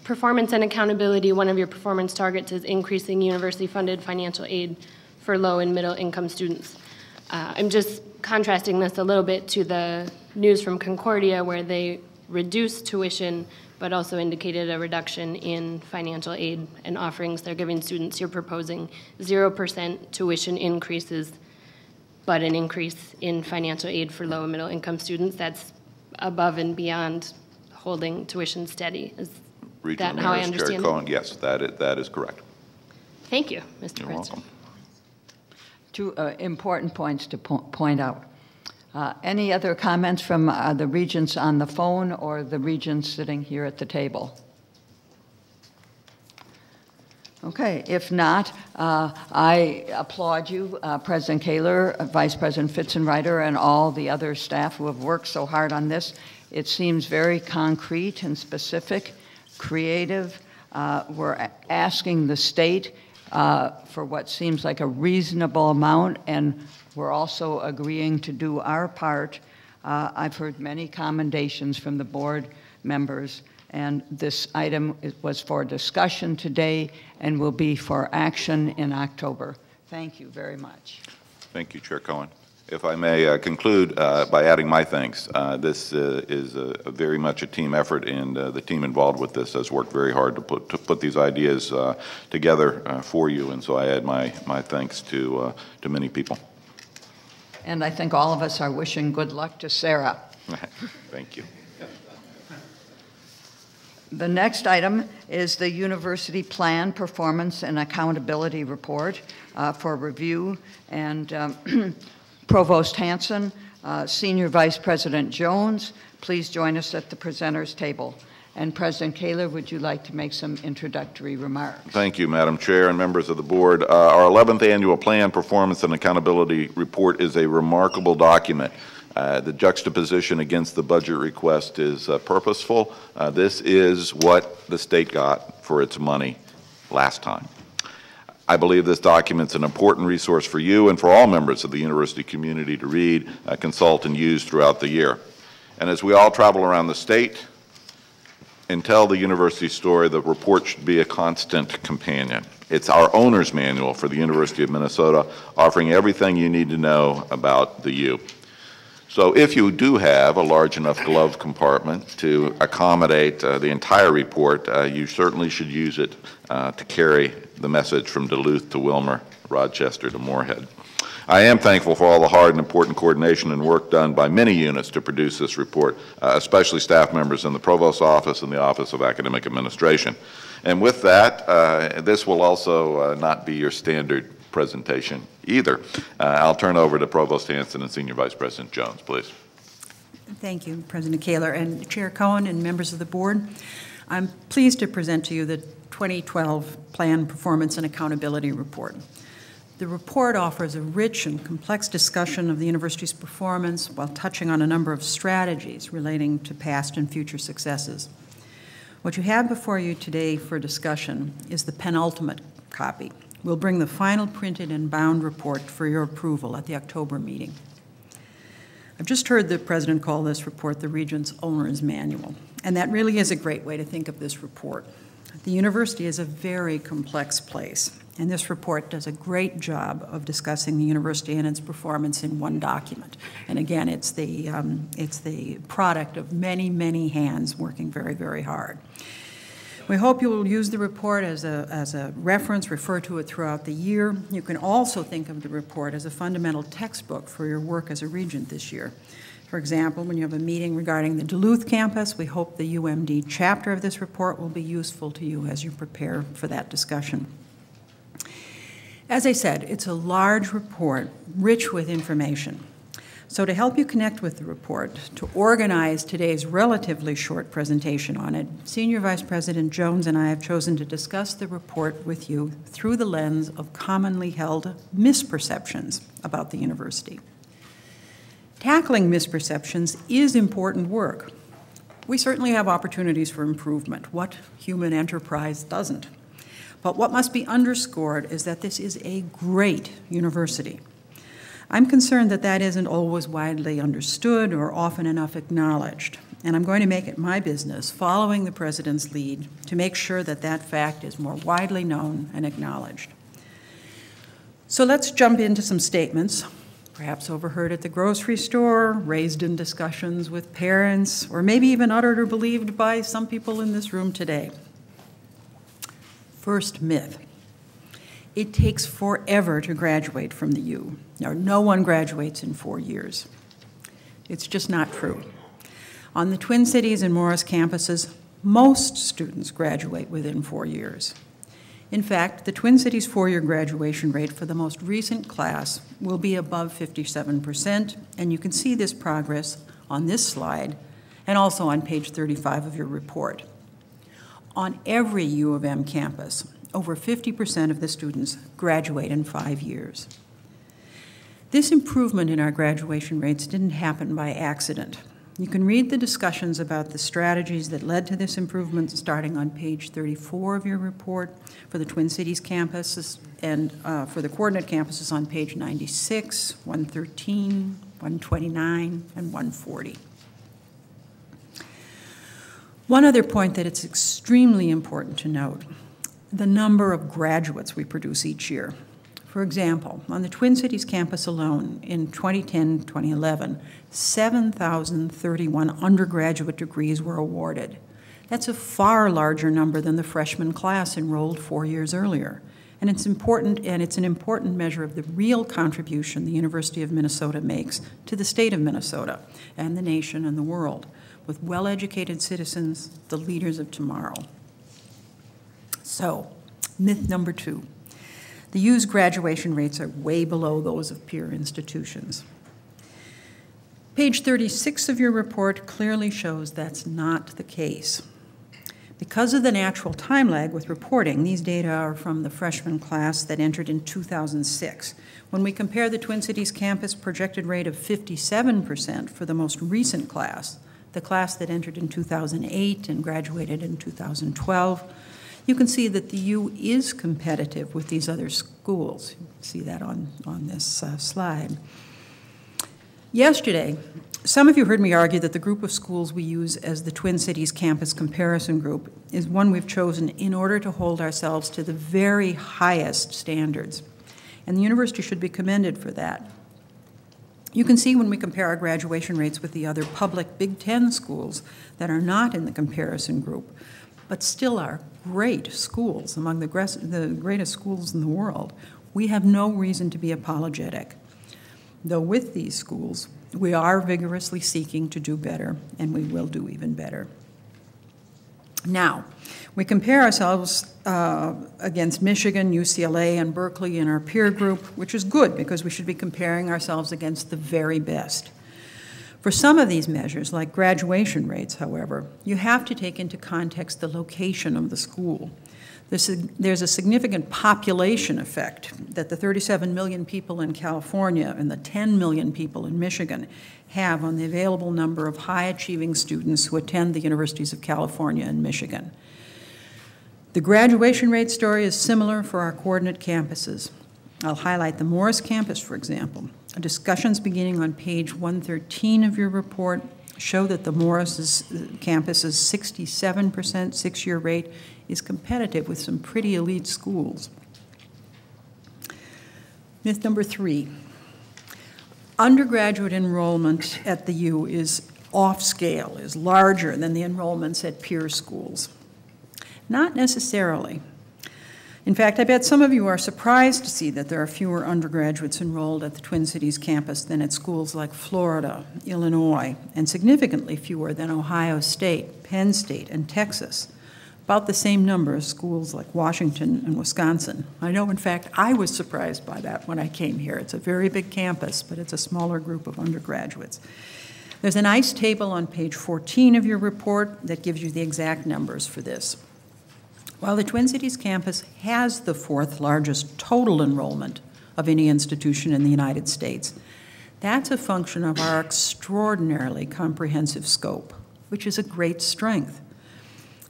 Speaker 16: performance and accountability, one of your performance targets is increasing university-funded financial aid for low and middle-income students. I'm just contrasting this a little bit to the news from Concordia, where they reduced tuition but also indicated a reduction in financial aid and offerings they're giving students. You're proposing 0% tuition increases, but an increase in financial aid for low and middle income students. That's above and beyond holding tuition steady. Is that how I understand
Speaker 2: Chair Cohen, yes, that is correct.
Speaker 16: Thank you, Mr.
Speaker 2: You're
Speaker 16: President.
Speaker 2: welcome.
Speaker 1: Two important points to point out. Any other comments from the regents on the phone or the regents sitting here at the table? Okay, if not, I applaud you, President Kaler, Vice President Fitzenreiter, and all the other staff who have worked so hard on this. It seems very concrete and specific, creative. We're asking the state for what seems like a reasonable amount, and we're also agreeing to do our part. I've heard many commendations from the board members, and this item was for discussion today and will be for action in October. Thank you very much.
Speaker 2: Thank you, Chair Cohen. If I may conclude by adding my thanks. This is very much a team effort, and the team involved with this has worked very hard to put these ideas together for you, and so I add my thanks to many people.
Speaker 1: And I think all of us are wishing good luck to Sarah.
Speaker 2: Thank you.
Speaker 1: The next item is the University Plan Performance and Accountability Report for review, and Provost Hanson, Senior Vice President Jones, please join us at the presenters table. And President Kaler, would you like to make some introductory remarks?
Speaker 2: Thank you, Madam Chair and members of the board. Our 11th Annual Plan Performance and Accountability Report is a remarkable document. The juxtaposition against the budget request is purposeful. This is what the state got for its money last time. I believe this document is an important resource for you and for all members of the university community to read, consult, and use throughout the year. And as we all travel around the state and tell the university story, the report should be a constant companion. It's our owner's manual for the University of Minnesota, offering everything you need to know about the U. So if you do have a large enough glove compartment to accommodate the entire report, you certainly should use it to carry the message from Duluth to Wilmer, Rochester to Moorhead. I am thankful for all the hard and important coordination and work done by many units to produce this report, especially staff members in the Provost's office and the Office of Academic Administration. And with that, this will also not be your standard presentation either. I'll turn over to Provost Hanson and Senior Vice President Jones, please.
Speaker 4: Thank you, President Kaler and Chair Cohen and members of the board. I'm pleased to present to you the 2012 Plan Performance and Accountability Report. The report offers a rich and complex discussion of the university's performance while touching on a number of strategies relating to past and future successes. What you have before you today for discussion is the penultimate copy. We'll bring the final printed and bound report for your approval at the October meeting. I've just heard the President call this report the Regents' Owner's Manual, and that really is a great way to think of this report. The university is a very complex place, and this report does a great job of discussing the university and its performance in one document. And again, it's the product of many, many hands working very, very hard. We hope you will use the report as a reference, refer to it throughout the year. You can also think of the report as a fundamental textbook for your work as a regent this year. For example, when you have a meeting regarding the Duluth campus, we hope the UMD chapter of this report will be useful to you as you prepare for that discussion. As I said, it's a large report, rich with information. So to help you connect with the report, to organize today's relatively short presentation on it, Senior Vice President Jones and I have chosen to discuss the report with you through the lens of commonly held misperceptions about the university. Tackling misperceptions is important work. We certainly have opportunities for improvement. What human enterprise doesn't? But what must be underscored is that this is a great university. I'm concerned that that isn't always widely understood or often enough acknowledged, and I'm going to make it my business, following the President's lead, to make sure that that fact is more widely known and acknowledged. So let's jump into some statements, perhaps overheard at the grocery store, raised in discussions with parents, or maybe even uttered or believed by some people in this room today. First myth. It takes forever to graduate from the U. Now, no one graduates in 4 years. It's just not true. On the Twin Cities and Morris campuses, most students graduate within 4 years. In fact, the Twin Cities 4-year graduation rate for the most recent class will be above 57%, and you can see this progress on this slide and also on page 35 of your report. On every U of M campus, over 50% of the students graduate in 5 years. This improvement in our graduation rates didn't happen by accident. You can read the discussions about the strategies that led to this improvement starting on page 34 of your report for the Twin Cities campuses, and for the coordinate campuses on page 96, 113, 129, and 140. One other point that it's extremely important to note: the number of graduates we produce each year. For example, on the Twin Cities campus alone in 2010-2011, 7,031 undergraduate degrees were awarded. That's a far larger number than the freshman class enrolled 4 years earlier. And it's important, and it's an important measure of the real contribution the University of Minnesota makes to the state of Minnesota and the nation and the world, with well-educated citizens, the leaders of tomorrow. So, myth number 2. The U's graduation rates are way below those of peer institutions. Page 36 of your report clearly shows that's not the case. Because of the natural time lag with reporting, these data are from the freshman class that entered in 2006. When we compare the Twin Cities campus projected rate of 57% for the most recent class, the class that entered in 2008 and graduated in 2012, you can see that the U is competitive with these other schools. You can see that on this slide. Yesterday, some of you heard me argue that the group of schools we use as the Twin Cities campus comparison group is one we've chosen in order to hold ourselves to the very highest standards. And the university should be commended for that. You can see when we compare our graduation rates with the other public Big Ten schools that are not in the comparison group, but still are great schools, among the greatest schools in the world, we have no reason to be apologetic. Though with these schools, we are vigorously seeking to do better, and we will do even better. Now, we compare ourselves against Michigan, UCLA, and Berkeley in our peer group, which is good because we should be comparing ourselves against the very best. For some of these measures, like graduation rates, however, you have to take into context the location of the school. There's a significant population effect that the 37 million people in California and the 10 million people in Michigan have on the available number of high-achieving students who attend the universities of California and Michigan. The graduation rate story is similar for our coordinate campuses. I'll highlight the Morris campus, for example. Discussions beginning on page 113 of your report show that the Morris campus's 67% six-year rate is competitive with some pretty elite schools. Myth number 3. Undergraduate enrollment at the U is off scale, is larger than the enrollments at peer schools. Not necessarily. In fact, I bet some of you are surprised to see that there are fewer undergraduates enrolled at the Twin Cities campus than at schools like Florida, Illinois, and significantly fewer than Ohio State, Penn State, and Texas. About the same number as schools like Washington and Wisconsin. I know, in fact, I was surprised by that when I came here. It's a very big campus, but it's a smaller group of undergraduates. There's a nice table on page 14 of your report that gives you the exact numbers for this. While the Twin Cities campus has the 4th largest total enrollment of any institution in the United States, that's a function of our extraordinarily comprehensive scope, which is a great strength.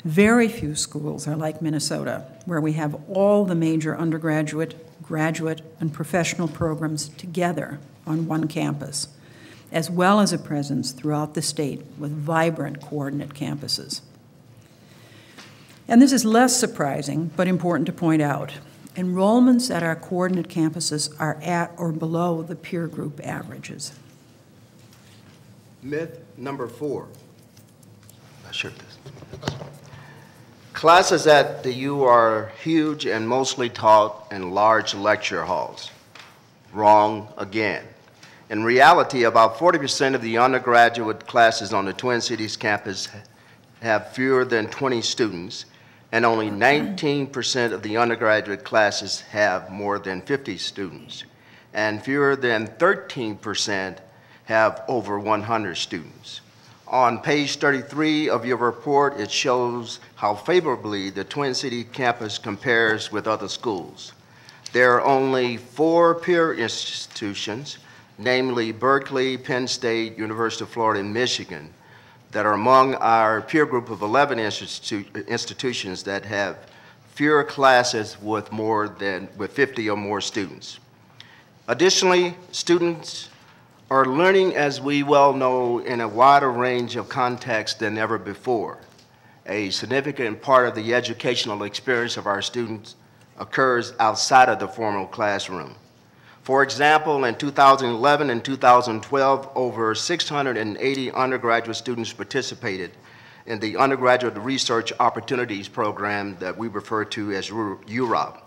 Speaker 4: Very few schools are like Minnesota, where we have all the major undergraduate, graduate, and professional programs together on one campus, as well as a presence throughout the state with vibrant coordinate campuses. And this is less surprising, but important to point out. Enrollments at our coordinate campuses are at or below the peer group averages.
Speaker 17: Myth number 4. Classes at the U are huge and mostly taught in large lecture halls. Wrong again. In reality, about 40% of the undergraduate classes on the Twin Cities campus have fewer than 20 students, and only 19% of the undergraduate classes have more than 50 students, and fewer than 13% have over 100 students. On page 33 of your report, it shows how favorably the Twin City campus compares with other schools. There are only 4 peer institutions, namely Berkeley, Penn State, University of Florida, and Michigan, that are among our peer group of 11 institutions that have fewer classes with 50 or more students. Additionally, students are learning, as we well know, in a wider range of contexts than ever before. A significant part of the educational experience of our students occurs outside of the formal classroom. For example, in 2011 and 2012, over 680 undergraduate students participated in the Undergraduate Research Opportunities Program that we refer to as UROP,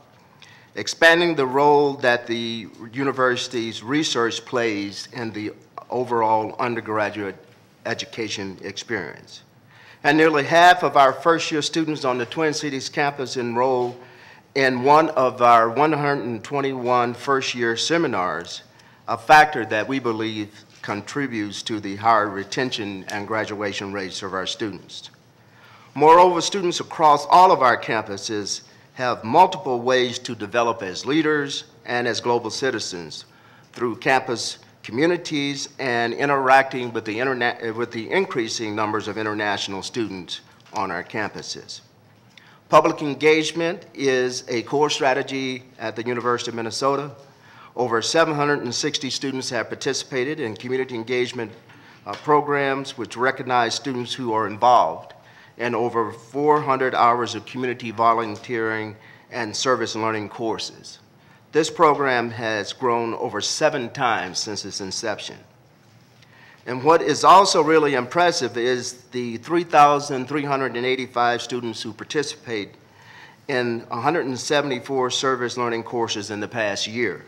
Speaker 17: expanding the role that the university's research plays in the overall undergraduate education experience. And nearly half of our first-year students on the Twin Cities campus enroll in one of our 121 first-year seminars, a factor that we believe contributes to the higher retention and graduation rates of our students. Moreover, students across all of our campuses have multiple ways to develop as leaders and as global citizens through campus communities and interacting with the increasing numbers of international students on our campuses. Public engagement is a core strategy at the University of Minnesota. Over 760 students have participated in community engagement programs which recognize students who are involved, and over 400 hours of community volunteering and service learning courses. This program has grown over 7 times since its inception. And what is also really impressive is the 3,385 students who participate in 174 service learning courses in the past year,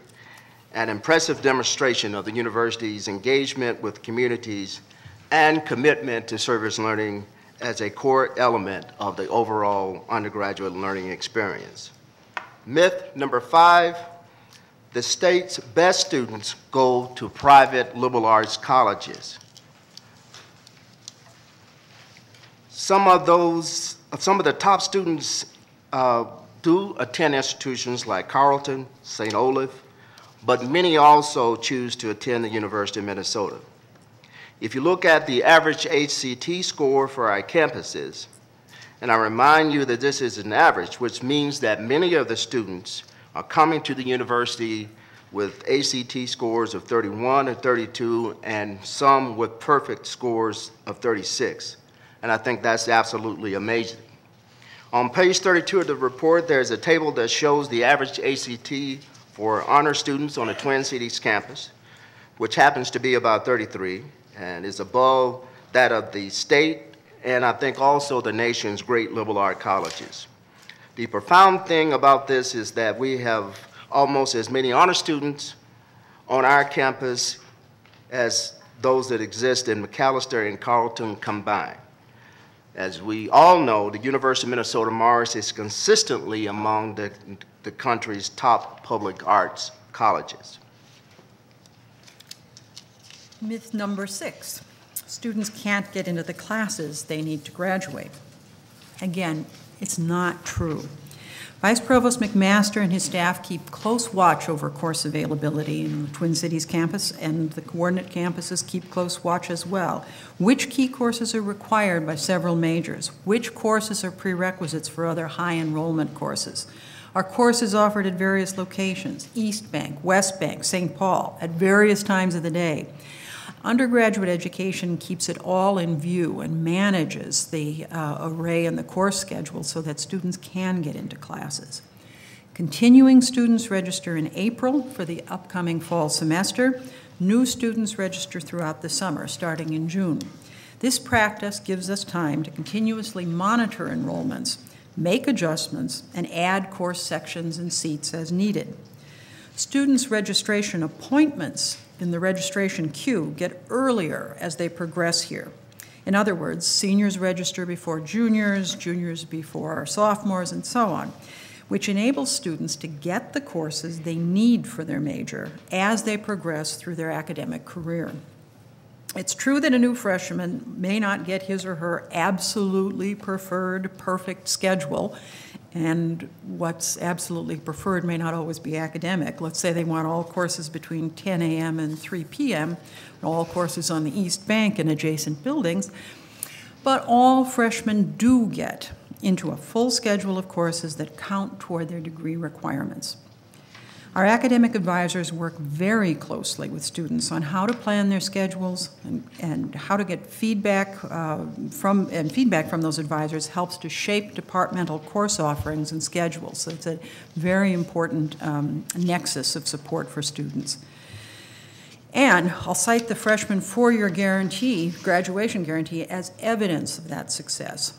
Speaker 17: an impressive demonstration of the university's engagement with communities and commitment to service learning as a core element of the overall undergraduate learning experience. Myth number 5, the state's best students go to private liberal arts colleges. Some of the top students do attend institutions like Carleton, St. Olaf, but many also choose to attend the University of Minnesota. If you look at the average HCT score for our campuses, and I remind you that this is an average, which means that many of the students are coming to the university with ACT scores of 31 or 32, and some with perfect scores of 36. And I think that's absolutely amazing. On page 32 of the report, there's a table that shows the average ACT for honor students on the Twin Cities campus, which happens to be about 33, and is above that of the state, and I think also the nation's great liberal arts colleges. The profound thing about this is that we have almost as many honor students on our campus as those that exist in McAllister and Carleton combined. As we all know, the University of Minnesota Morris is consistently among the country's top public arts colleges.
Speaker 4: Myth number 6, students can't get into the classes they need to graduate. Again, it's not true. Vice Provost McMaster and his staff keep close watch over course availability in the Twin Cities campus, and the coordinate campuses keep close watch as well. Which key courses are required by several majors? Which courses are prerequisites for other high enrollment courses? Our courses offered at various locations, East Bank, West Bank, St. Paul, at various times of the day. Undergraduate education keeps it all in view and manages the array and the course schedule so that students can get into classes. Continuing students register in April for the upcoming fall semester. New students register throughout the summer, starting in June. This practice gives us time to continuously monitor enrollments, make adjustments, and add course sections and seats as needed. Students' registration appointments in the registration queue get earlier as they progress here. In other words, seniors register before juniors, juniors before sophomores, and so on, which enables students to get the courses they need for their major as they progress through their academic career. It's true that a new freshman may not get his or her absolutely preferred perfect schedule, and what's absolutely preferred may not always be academic. Let's say they want all courses between 10 a.m. and 3 p.m., all courses on the East Bank and adjacent buildings, but all freshmen do get into a full schedule of courses that count toward their degree requirements. Our academic advisors work very closely with students on how to plan their schedules and how to get feedback feedback from those advisors helps to shape departmental course offerings and schedules. So it's a very important nexus of support for students. And I'll cite the freshman four-year guarantee, graduation guarantee, as evidence of that success.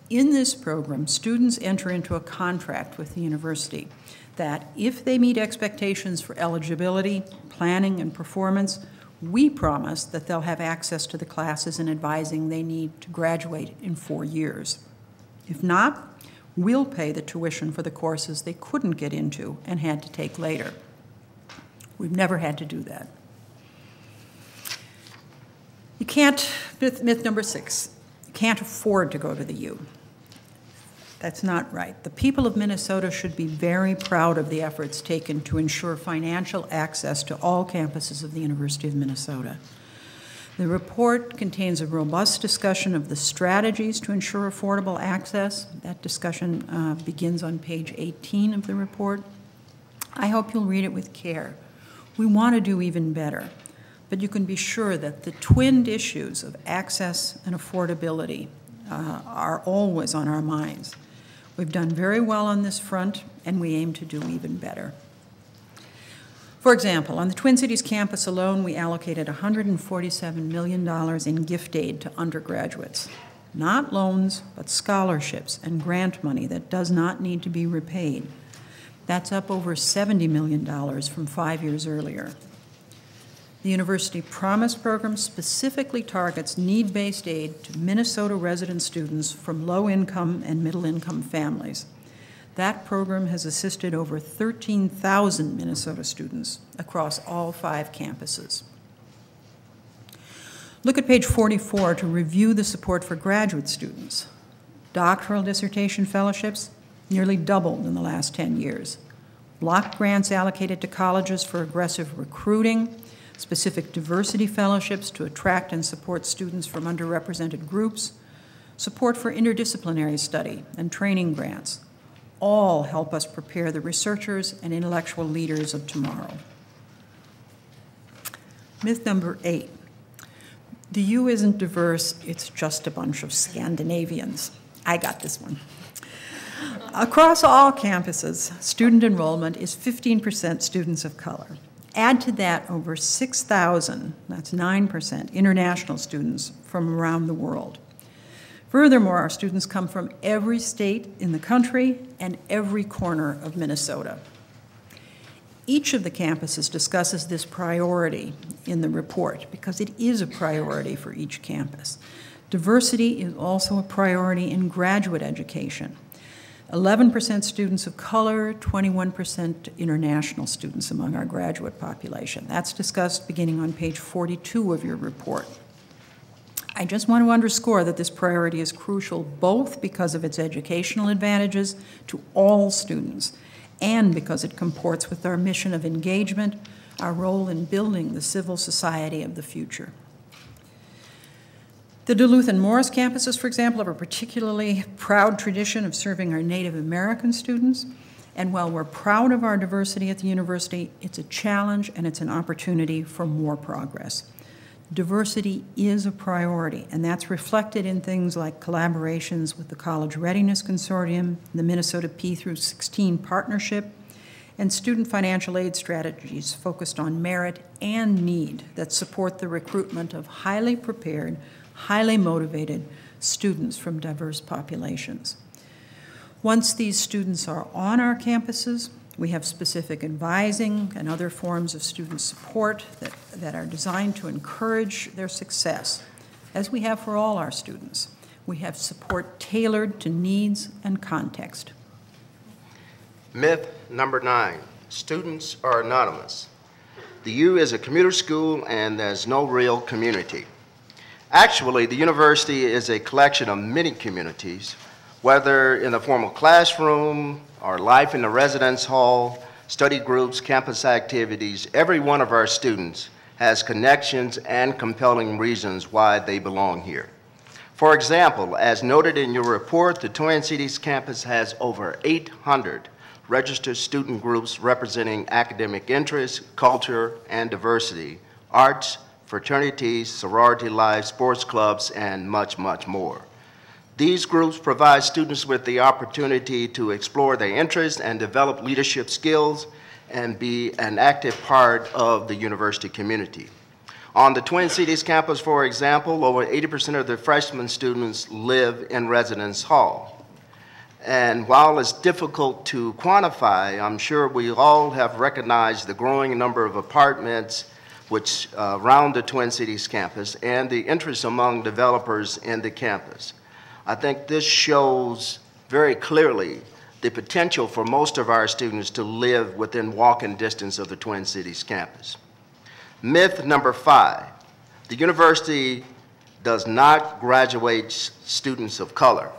Speaker 4: In this program, students enter into a contract with the university that if they meet expectations for eligibility, planning, and performance, we promise that they'll have access to the classes and advising they need to graduate in 4 years. If not, we'll pay the tuition for the courses they couldn't get into and had to take later. We've never had to do that. You can't, myth number 6, you can't afford to go to the U. That's not right. The people of Minnesota should be very proud of the efforts taken to ensure financial access to all campuses of the University of Minnesota. The report contains a robust discussion of the strategies to ensure affordable access. That discussion begins on page 18 of the report. I hope you'll read it with care. We want to do even better, but you can be sure that the twinned issues of access and affordability are always on our minds. We've done very well on this front, and we aim to do even better. For example, on the Twin Cities campus alone, we allocated $147 million in gift aid to undergraduates. Not loans, but scholarships and grant money that does not need to be repaid. That's up over $70 million from 5 years earlier. The University Promise Program specifically targets need-based aid to Minnesota resident students from low-income and middle-income families. That program has assisted over 13,000 Minnesota students across all 5 campuses. Look at page 44 to review the support for graduate students. Doctoral dissertation fellowships nearly doubled in the last 10 years. Block grants allocated to colleges for aggressive recruiting, specific diversity fellowships to attract and support students from underrepresented groups, support for interdisciplinary study, and training grants all help us prepare the researchers and intellectual leaders of tomorrow. Myth number 8. The U isn't diverse, it's just a bunch of Scandinavians. I got this one. Across all campuses, student enrollment is 15% students of color. Add to that over 6,000, that's 9%, international students from around the world. Furthermore, our students come from every state in the country and every corner of Minnesota. Each of the campuses discusses this priority in the report because it is a priority for each campus. Diversity is also a priority in graduate education. 11% students of color, 21% international students among our graduate population. That's discussed beginning on page 42 of your report. I just want to underscore that this priority is crucial both because of its educational advantages to all students and because it comports with our mission of engagement, our role in building the civil society of the future. The Duluth and Morris campuses, for example, have a particularly proud tradition of serving our Native American students. And while we're proud of our diversity at the university, it's a challenge and it's an opportunity for more progress. Diversity is a priority, and that's reflected in things like collaborations with the College Readiness Consortium, the Minnesota P-16 Partnership, and student financial aid strategies focused on merit and need that support the recruitment of highly prepared, highly motivated students from diverse populations. Once these students are on our campuses, we have specific advising and other forms of student support that are designed to encourage their success, as we have for all our students. We have support tailored to needs and context.
Speaker 17: Myth number 9, students are anonymous. The U is a commuter school and there's no real community. Actually, the university is a collection of many communities, whether in the formal classroom or life in the residence hall, study groups, campus activities. Every one of our students has connections and compelling reasons why they belong here. For example, as noted in your report, the Twin Cities campus has over 800 registered student groups representing academic interests, culture, and diversity, arts, fraternities, sorority life, sports clubs, and much, much more. These groups provide students with the opportunity to explore their interests and develop leadership skills and be an active part of the university community. On the Twin Cities campus, for example, over 80% of the freshman students live in residence hall. And while it's difficult to quantify, I'm sure we all have recognized the growing number of apartments which around the Twin Cities campus and the interest among developers in the campus. I think this shows very clearly the potential for most of our students to live within walking distance of the Twin Cities campus. Myth number 5, the university does not graduate students of color.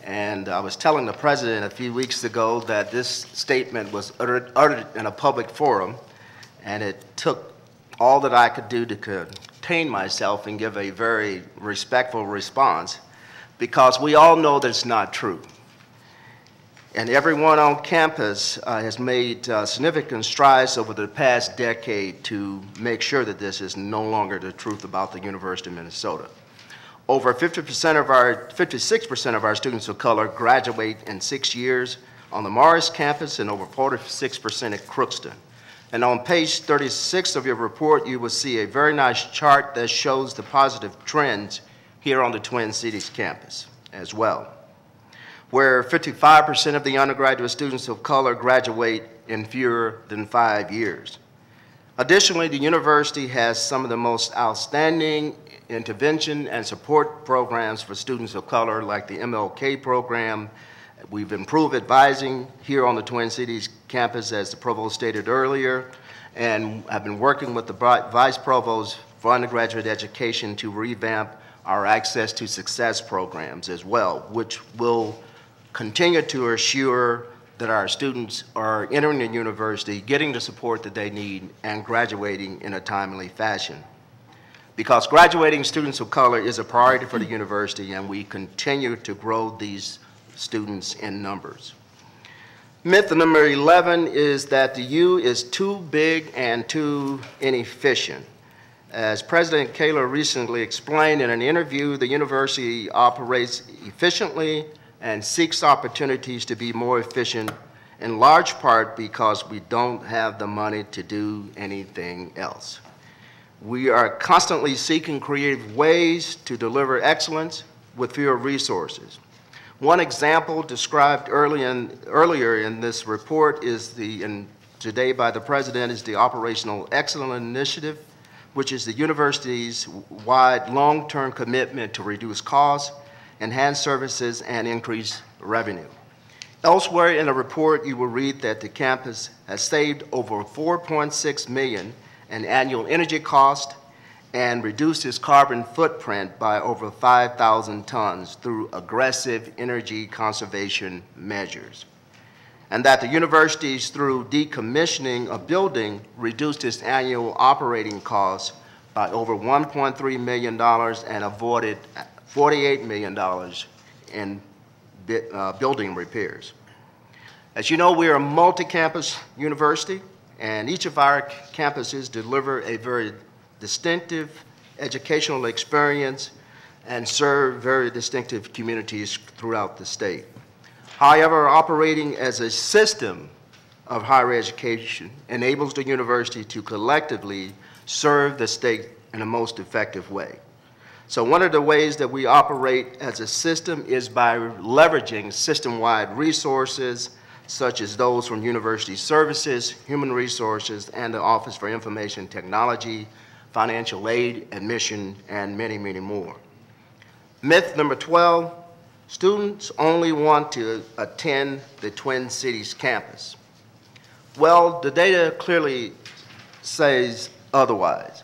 Speaker 17: And I was telling the president a few weeks ago that this statement was uttered in a public forum, and it took all that I could do to contain myself and give a very respectful response, because we all know that it's not true. And everyone on campus has made significant strides over the past decade to make sure that this is no longer the truth about the University of Minnesota. Over 56% of our students of color graduate in 6 years on the Morris campus and over 46% at Crookston. And on page 36 of your report, you will see a very nice chart that shows the positive trends here on the Twin Cities campus as well, where 55% of the undergraduate students of color graduate in fewer than 5 years. Additionally, the university has some of the most outstanding intervention and support programs for students of color, like the MLK program. We've improved advising here on the Twin Cities campus, as the provost stated earlier, and I've been working with the vice provost for undergraduate education to revamp our Access to Success programs as well, which will continue to assure that our students are entering the university, getting the support that they need, and graduating in a timely fashion. Because graduating students of color is a priority for the university, and we continue to grow these students in numbers. Myth number 11 is that the U is too big and too inefficient. As President Kaler recently explained in an interview, the university operates efficiently and seeks opportunities to be more efficient, in large part because we don't have the money to do anything else. We are constantly seeking creative ways to deliver excellence with fewer resources. One example described earlier in this report is today by the President is the Operational Excellence Initiative, which is the university's wide long-term commitment to reduce costs, enhance services, and increase revenue. Elsewhere in the report, you will read that the campus has saved over $4.6 million in annual energy cost and reduced its carbon footprint by over 5,000 tons through aggressive energy conservation measures. And that the universities, through decommissioning a building, reduced its annual operating costs by over $1.3 million and avoided $48 million in building repairs. As you know, we are a multi-campus university, and each of our campuses deliver a very distinctive educational experience and serve very distinctive communities throughout the state. However, operating as a system of higher education enables the university to collectively serve the state in the most effective way. So one of the ways that we operate as a system is by leveraging system-wide resources such as those from University Services, Human Resources, and the Office for Information Technology, Financial Aid, Admission, and many, many more. Myth number 12, students only want to attend the Twin Cities campus. Well, the data clearly says otherwise.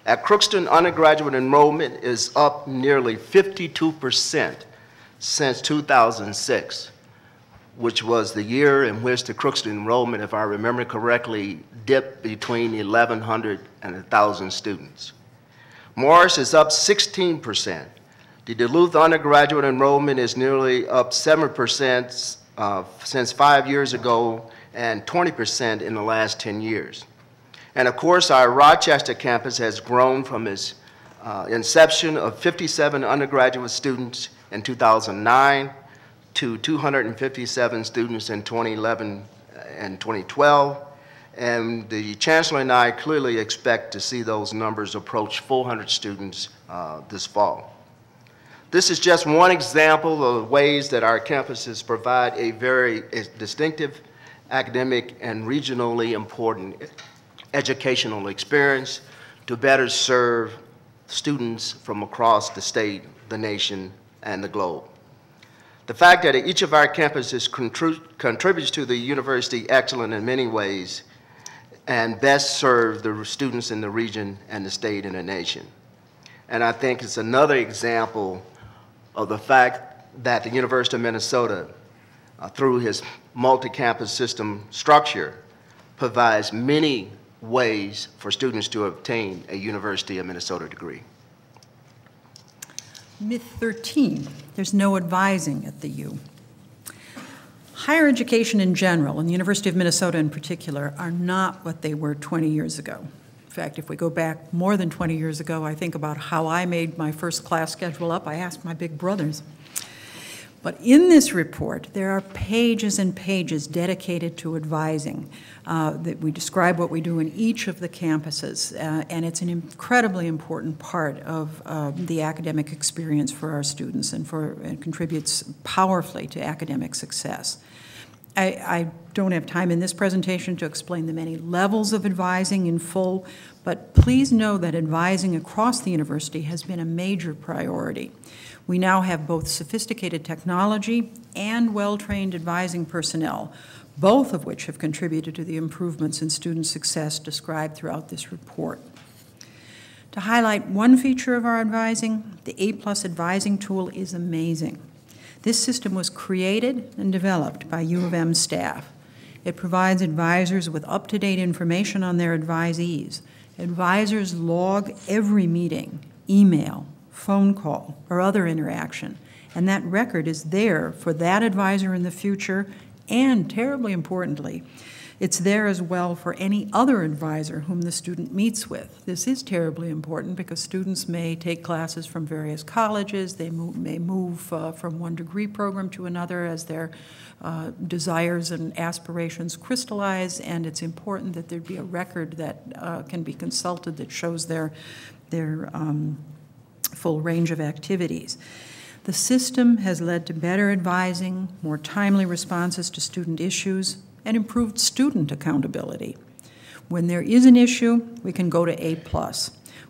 Speaker 17: At Crookston, undergraduate enrollment is up nearly 52% since 2006, which was the year in which the Crookston enrollment, if I remember correctly, dipped between 1,100 and 1,000 students. Morris is up 16%. The Duluth undergraduate enrollment is nearly up 7% since 5 years ago and 20% in the last 10 years. And of course, our Rochester campus has grown from its inception of 57 undergraduate students in 2009 to 257 students in 2011 and 2012. And the Chancellor and I clearly expect to see those numbers approach 400 students this fall. This is just one example of the ways that our campuses provide a very distinctive academic and regionally important educational experience to better serve students from across the state, the nation, and the globe. The fact that each of our campuses contributes to the university excellence in many ways and best serve the students in the region and the state and the nation. And I think it's another example of the fact that the University of Minnesota, through his multi-campus system structure, provides many ways for students to obtain a University of Minnesota degree.
Speaker 4: Myth 13, there's no advising at the U. Higher education in general, and the University of Minnesota in particular, are not what they were 20 years ago. In fact, if we go back more than 20 years ago, I think about how I made my first class schedule up. I asked my big brothers. But in this report, there are pages and pages dedicated to advising. That we describe what we do in each of the campuses, and it's an incredibly important part of the academic experience for our students and contributes powerfully to academic success. I don't have time in this presentation to explain the many levels of advising in full, but please know that advising across the university has been a major priority. We now have both sophisticated technology and well-trained advising personnel, both of which have contributed to the improvements in student success described throughout this report. To highlight one feature of our advising, the A+ advising tool is amazing. This system was created and developed by U of M staff. It provides advisors with up-to-date information on their advisees. Advisors log every meeting, email, phone call, or other interaction, and that record is there for that advisor in the future, and terribly importantly, it's there as well for any other advisor whom the student meets with. This is terribly important because students may take classes from various colleges, they may move from one degree program to another as their desires and aspirations crystallize, and it's important that there be a record that can be consulted that shows their full range of activities. The system has led to better advising, more timely responses to student issues, and improved student accountability. When there is an issue, we can go to A+.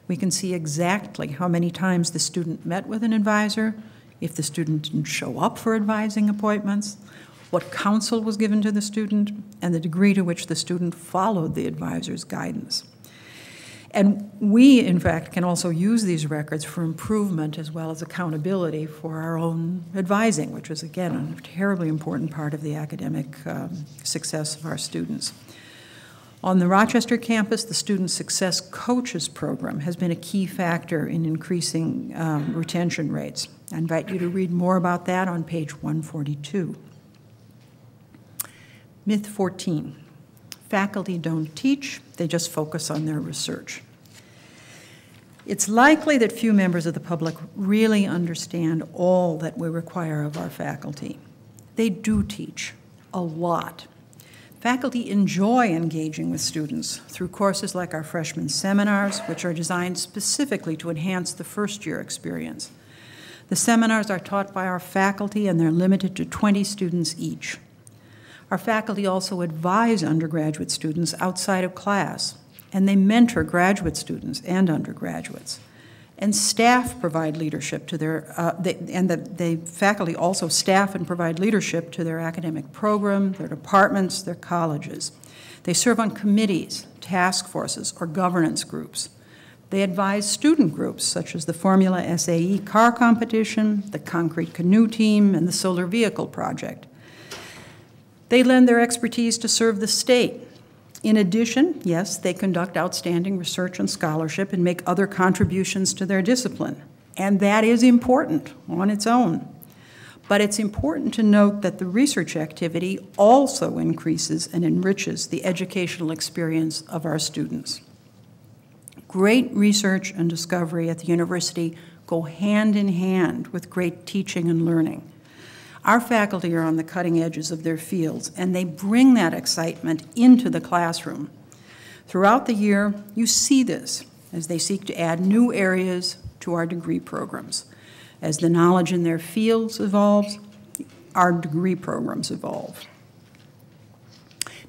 Speaker 4: We can see exactly how many times the student met with an advisor, if the student didn't show up for advising appointments, what counsel was given to the student, and the degree to which the student followed the advisor's guidance. And we, in fact, can also use these records for improvement as well as accountability for our own advising, which is, again, a terribly important part of the academic success of our students. On the Rochester campus, the Student Success Coaches Program has been a key factor in increasing retention rates. I invite you to read more about that on page 142. Myth 14. Faculty don't teach, they just focus on their research. It's likely that few members of the public really understand all that we require of our faculty. They do teach a lot. Faculty enjoy engaging with students through courses like our freshman seminars, which are designed specifically to enhance the first-year experience. The seminars are taught by our faculty, and they're limited to 20 students each. Our faculty also advise undergraduate students outside of class, and they mentor graduate students and undergraduates. And staff provide leadership to their, the faculty also staff and provide leadership to their academic program, their departments, their colleges. They serve on committees, task forces, or governance groups. They advise student groups such as the Formula SAE car competition, the Concrete Canoe Team, and the Solar Vehicle Project. They lend their expertise to serve the state. In addition, yes, they conduct outstanding research and scholarship and make other contributions to their discipline. And that is important on its own. But it's important to note that the research activity also increases and enriches the educational experience of our students. Great research and discovery at the university go hand in hand with great teaching and learning. Our faculty are on the cutting edges of their fields, and they bring that excitement into the classroom. Throughout the year, you see this as they seek to add new areas to our degree programs. As the knowledge in their fields evolves, our degree programs evolve.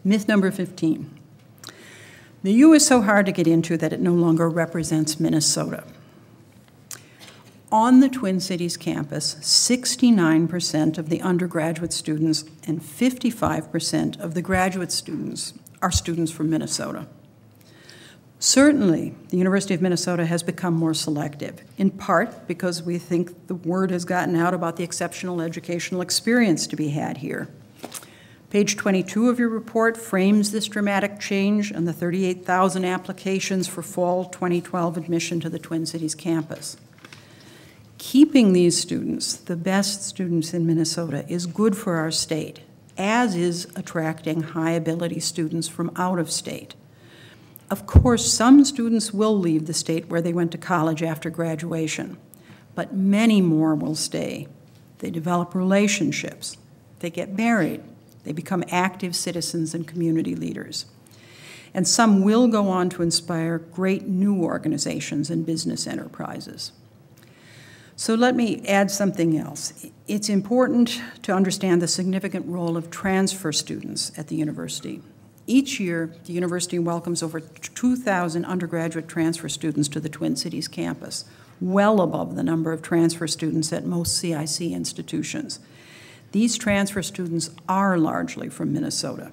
Speaker 4: Myth number 15. The U is so hard to get into that it no longer represents Minnesota. On the Twin Cities campus, 69% of the undergraduate students and 55% of the graduate students are students from Minnesota. Certainly, the University of Minnesota has become more selective, in part because we think the word has gotten out about the exceptional educational experience to be had here. Page 22 of your report frames this dramatic change and the 38,000 applications for fall 2012 admission to the Twin Cities campus. Keeping these students, the best students in Minnesota, is good for our state, as is attracting high-ability students from out of state. Of course, some students will leave the state where they went to college after graduation, but many more will stay. They develop relationships, they get married, they become active citizens and community leaders. And some will go on to inspire great new organizations and business enterprises. So let me add something else. It's important to understand the significant role of transfer students at the university. Each year, the university welcomes over 2,000 undergraduate transfer students to the Twin Cities campus, well above the number of transfer students at most CIC institutions. These transfer students are largely from Minnesota.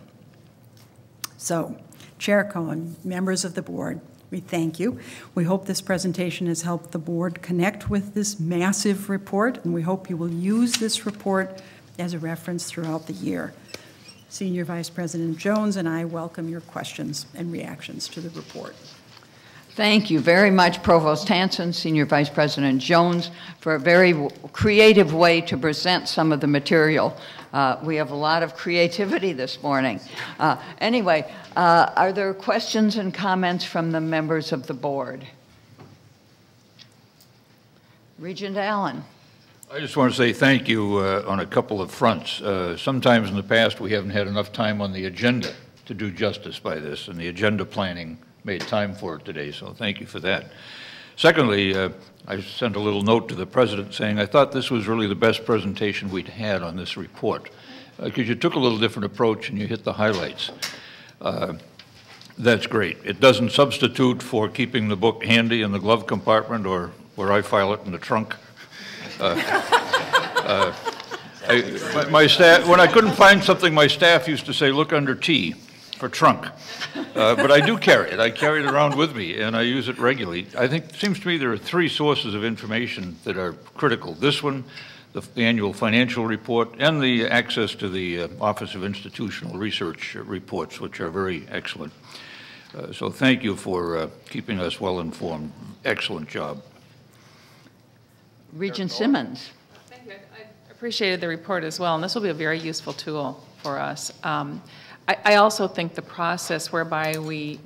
Speaker 4: So, Chair Cohen, members of the board, we thank you. We hope this presentation has helped the board connect with this massive report, and we hope you will use this report as a reference throughout the year. Senior Vice President Jones and I welcome your questions and reactions to the report.
Speaker 1: Thank you very much, Provost Hanson, Senior Vice President Jones, for a very creative way to present some of the material. We have a lot of creativity this morning. Anyway, are there questions and comments from the members of the board? Regent Allen.
Speaker 11: I just want to say thank you on a couple of fronts. Sometimes in the past we haven't had enough time on the agenda to do justice by this, and the agenda planning made time for it today, so thank you for that. Secondly, I sent a little note to the President saying I thought this was really the best presentation we'd had on this report, because you took a little different approach and you hit the highlights. That's great. It doesn't substitute for keeping the book handy in the glove compartment or where I file it in the trunk. My staff, when I couldn't find something, my staff used to say, look under T for trunk. But I do carry it. I carry it around with me, and I use it regularly. I think it seems to me there are three sources of information that are critical. This one, the annual financial report, and the access to the Office of Institutional Research reports, which are very excellent. So thank you for keeping us well informed. Excellent job.
Speaker 1: Regent Simmons.
Speaker 14: Thank you. I appreciated the report as well, and this will be a very useful tool for us. I also think the process whereby we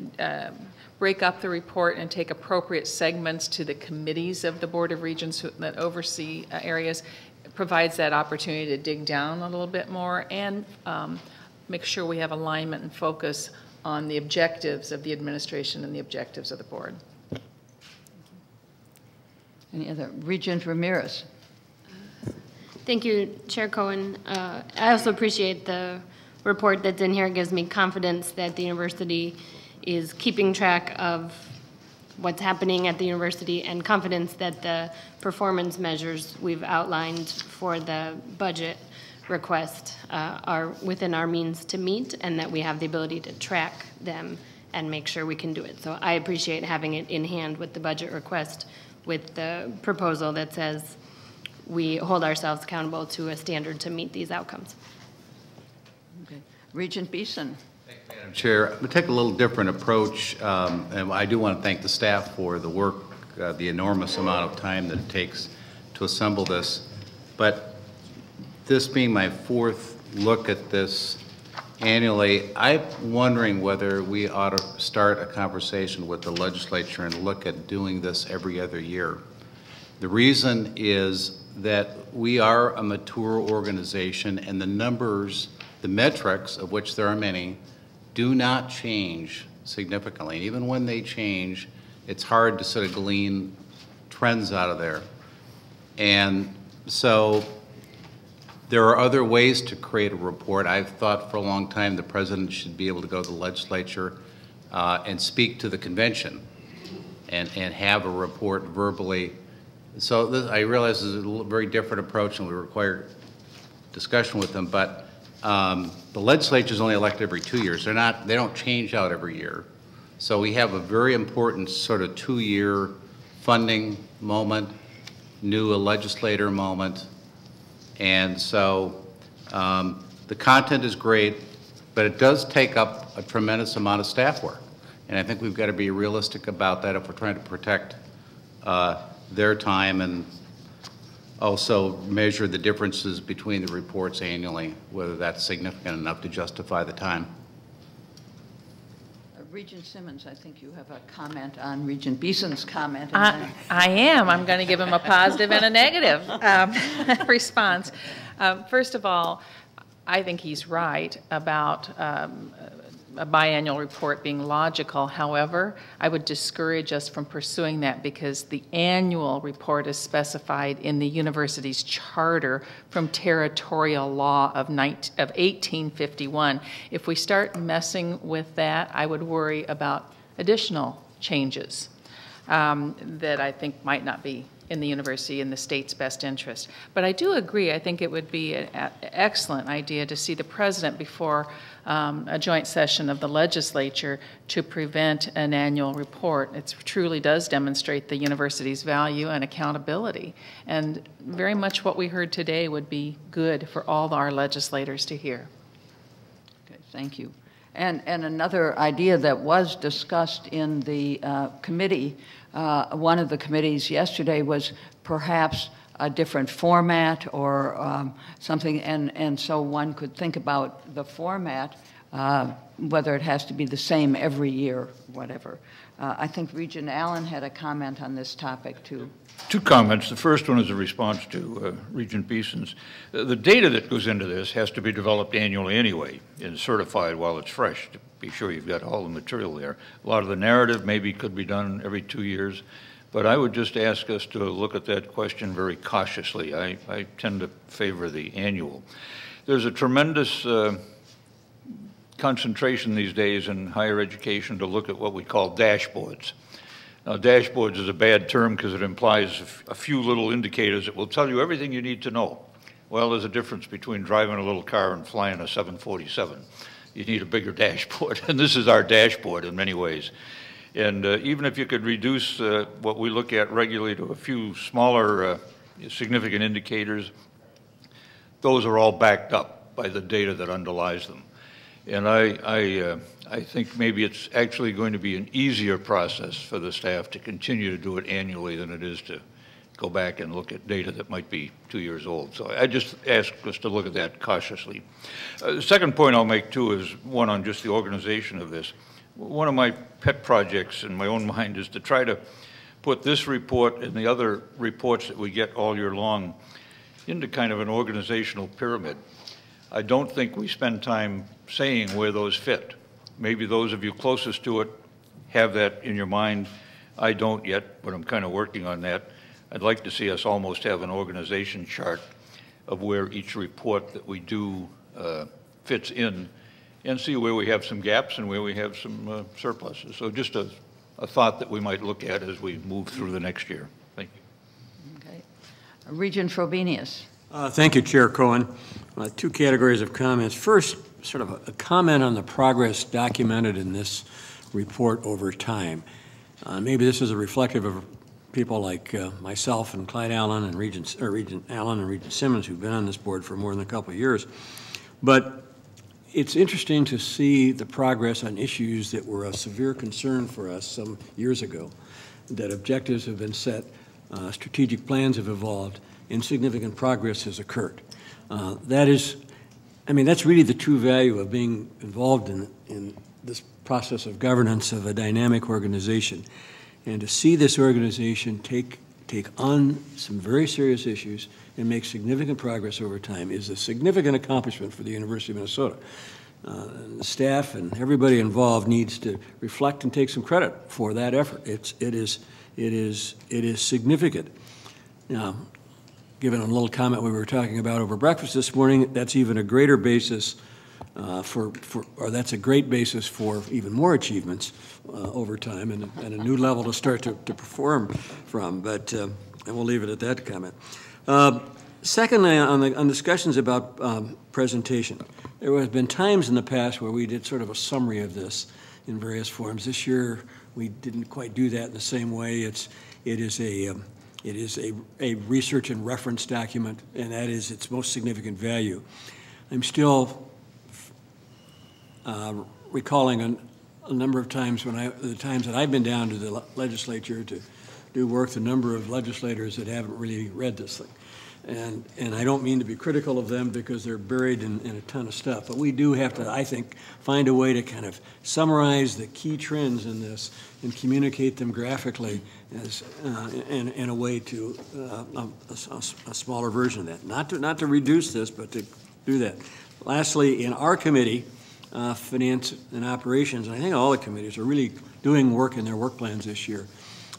Speaker 14: break up the report and take appropriate segments to the committees of the Board of Regents that oversee areas provides that opportunity to dig down a little bit more and make sure we have alignment and focus on the objectives of the administration and the objectives of the board.
Speaker 1: Any other? Regent Ramirez.
Speaker 16: Thank you, Chair Cohen. I also appreciate the report that's in here. It gives me confidence that the university is keeping track of what's happening at the university and confidence that the performance measures we've outlined for the budget request are within our means to meet and that we have the ability to track them and make sure we can do it. So I appreciate having it in hand with the budget request with the proposal that says we hold ourselves accountable to a standard to meet these outcomes.
Speaker 1: Okay. Regent Beeson.
Speaker 12: Thank you, Madam Chair. I'm going to take a little different approach, and I do want to thank the staff for the work, the enormous amount of time that it takes to assemble this. But this being my fourth look at this annually, I'm wondering whether we ought to start a conversation with the legislature and look at doing this every other year. The reason is that we are a mature organization, and the numbers, the metrics, of which there are many, do not change significantly. And even when they change, it's hard to sort of glean trends out of there. And so there are other ways to create a report. I've thought for a long time the president should be able to go to the legislature and speak to the convention and have a report verbally. So this, I realize this is a very different approach and we require discussion with them, but the legislature is only elected every 2 years. They don't change out every year. So we have a very important sort of 2-year funding moment, new legislator moment. And so the content is great, but it does take up a tremendous amount of staff work. And I think we've got to be realistic about that if we're trying to protect their time and also measure the differences between the reports annually, whether that's significant enough to justify the time.
Speaker 1: Regent Simmons, I think you have a comment on Regent Beeson's comment.
Speaker 14: I am. I'm going to give him a positive and a negative response. First of all, I think he's right about a biannual report being logical. However, I would discourage us from pursuing that because the annual report is specified in the university's charter from territorial law of 1851. If we start messing with that, I would worry about additional changes that I think might not be in the university in the state's best interest. But I do agree, I think it would be an excellent idea to see the president before a joint session of the legislature to prevent an annual report. It truly does demonstrate the university's value and accountability. And very much what we heard today would be good for all our legislators to hear.
Speaker 1: Okay, thank you. And another idea that was discussed in the committee, one of the committees yesterday, was perhaps a different format or something, and so one could think about the format, whether it has to be the same every year, whatever. I think Regent Allen had a comment on this topic too.
Speaker 11: Two comments. The first one is a response to Regent Beeson's. The data that goes into this has to be developed annually anyway and certified while it's fresh to be sure you've got all the material there. A lot of the narrative maybe could be done every 2 years, but I would just ask us to look at that question very cautiously. I tend to favor the annual. There's a tremendous concentration these days in higher education to look at what we call dashboards. Now, dashboards is a bad term because it implies a few little indicators that will tell you everything you need to know. Well, there's a difference between driving a little car and flying a 747. You need a bigger dashboard, and this is our dashboard in many ways. And even if you could reduce what we look at regularly to a few smaller significant indicators, those are all backed up by the data that underlies them. And I think maybe it's actually going to be an easier process for the staff to continue to do it annually than it is to go back and look at data that might be 2 years old. So I just ask us to look at that cautiously. The second point I'll make, too, is one on just the organization of this. One of my pet projects in my own mind is to try to put this report and the other reports that we get all year long into kind of an organizational pyramid. I don't think we spend time saying where those fit. Maybe those of you closest to it have that in your mind. I don't yet, but I'm kind of working on that. I'd like to see us almost have an organization chart of where each report that we do fits in and see where we have some gaps and where we have some surpluses. So just a thought that we might look at as we move through the next year. Thank you.
Speaker 1: Okay. Regent Frobenius.
Speaker 13: Thank you, Chair Cohen. Two categories of comments. First, sort of a comment on the progress documented in this report over time. Maybe this is a reflective of people like myself and Clyde Allen and Regent Allen and Regent Simmons, who've been on this board for more than a couple of years. But it's interesting to see the progress on issues that were a severe concern for us some years ago, that objectives have been set, strategic plans have evolved, and significant progress has occurred. That is, I mean, that's really the true value of being involved in this process of governance of a dynamic organization. And to see this organization take on some very serious issues and make significant progress over time is a significant accomplishment for the University of Minnesota. The staff and everybody involved needs to reflect and take some credit for that effort. It is significant. Now, given a little comment we were talking about over breakfast this morning, that's even a greater basis or that's a great basis for even more achievements over time and a new level to start to perform from. But and we'll leave it at that comment. Secondly, on discussions about presentation, there have been times in the past where we did sort of a summary of this in various forms. This year, we didn't quite do that in the same way. It is a research and reference document, and that is its most significant value. I'm still recalling a number of times the times that I've been down to the legislature to do work, the number of legislators that haven't really read this thing. And I don't mean to be critical of them because they're buried in a ton of stuff, but we do have to, I think, find a way to kind of summarize the key trends in this and communicate them graphically as in a way to a smaller version of that. Not to reduce this, but to do that. Lastly, in our committee, Finance and Operations, and I think all the committees are really doing work in their work plans this year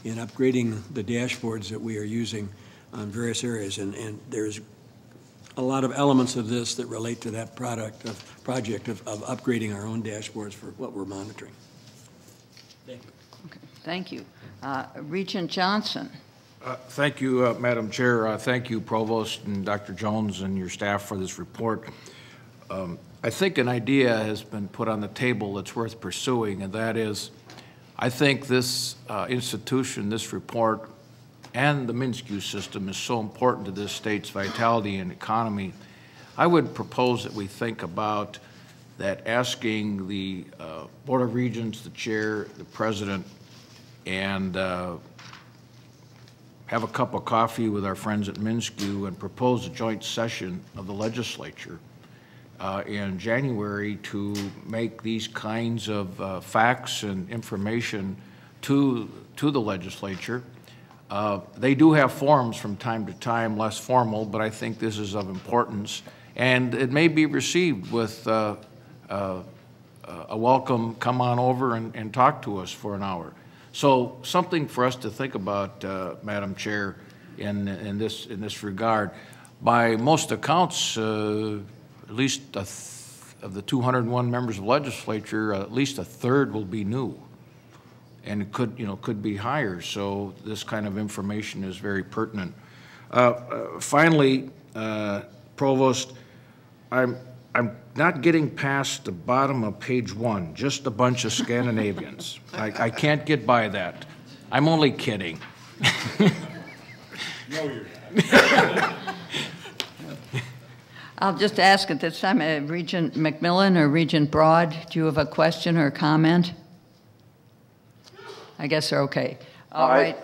Speaker 13: in upgrading the dashboards that we are using on various areas, and there's a lot of elements of this that relate to that project of upgrading our own dashboards for what we're monitoring. Thank you.
Speaker 1: Okay, thank you. Regent Johnson.
Speaker 15: Thank you, Madam Chair. Thank you, Provost and Dr. Jones and your staff for this report. I think an idea has been put on the table that's worth pursuing, and that is, I think this institution, this report, and the MnSCU system is so important to this state's vitality and economy. I would propose that we think about that, asking the Board of Regents, the chair, the president, and have a cup of coffee with our friends at MnSCU and propose a joint session of the legislature in January to make these kinds of facts and information to the legislature. They do have forums from time to time, less formal, but I think this is of importance. And it may be received with a welcome, come on over and talk to us for an hour. So something for us to think about, Madam Chair, in this regard. By most accounts, at least of the 201 members of the legislature, at least a third will be new. And it could be higher. So this kind of information is very pertinent. Finally, Provost, I'm not getting past the bottom of page 1. Just a bunch of Scandinavians. I can't get by that. I'm only kidding.
Speaker 1: No, you're not. I'll just ask at this time, Regent McMillan or Regent Broad, do you have a question or a comment? I guess they're okay. All right.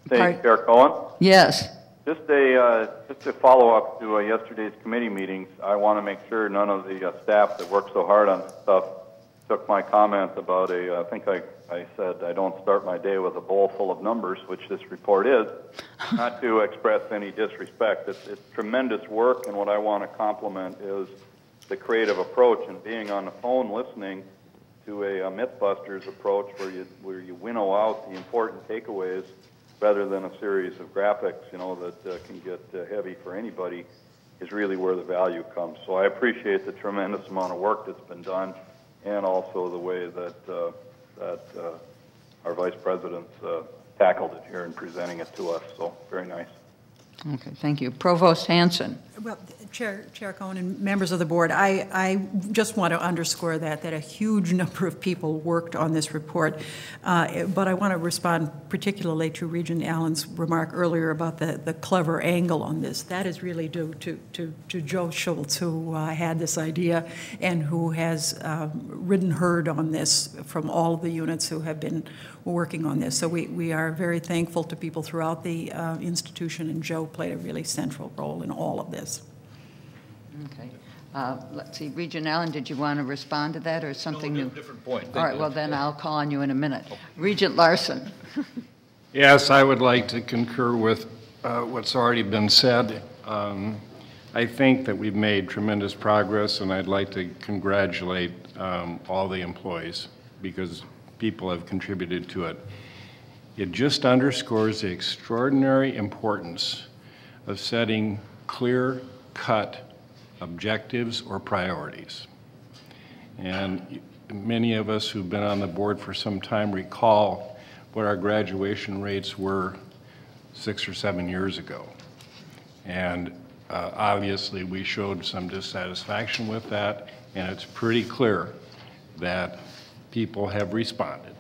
Speaker 6: Thank you, Chair Cohen.
Speaker 1: Yes.
Speaker 6: Just a follow-up to yesterday's committee meetings. I want to make sure none of the staff that worked so hard on this stuff took my comment about I think I said I don't start my day with a bowl full of numbers, which this report is, not to express any disrespect. It's tremendous work, and what I want to compliment is the creative approach and being on the phone listening to a Mythbusters approach where you winnow out the important takeaways rather than a series of graphics, that can get heavy for anybody, is really where the value comes. So I appreciate the tremendous amount of work that's been done, and also the way that our Vice President's tackled it here and presenting it to us. So very nice.
Speaker 1: Okay, thank you. Provost Hanson.
Speaker 4: Well, Chair Cohen and members of the board, I just want to underscore that a huge number of people worked on this report, but I want to respond particularly to Regent Allen's remark earlier about the clever angle on this. That is really due to Joe Schultz, who had this idea and who has ridden herd on this from all of the units who have been working on this. So we are very thankful to people throughout the institution, and Joe played a really central role in all of this.
Speaker 1: Okay. Let's see, Regent Allen, did you want to respond to that or something new?
Speaker 11: Different point.
Speaker 1: All right, well then I'll call on you in a minute. Regent Larson.
Speaker 10: Yes, I would like to concur with what's already been said. I think that we've made tremendous progress, and I'd like to congratulate all the employees because people have contributed to it. It just underscores the extraordinary importance of setting clear-cut objectives or priorities. And many of us who've been on the board for some time recall what our graduation rates were 6 or 7 years ago. And obviously we showed some dissatisfaction with that, and it's pretty clear that people have responded.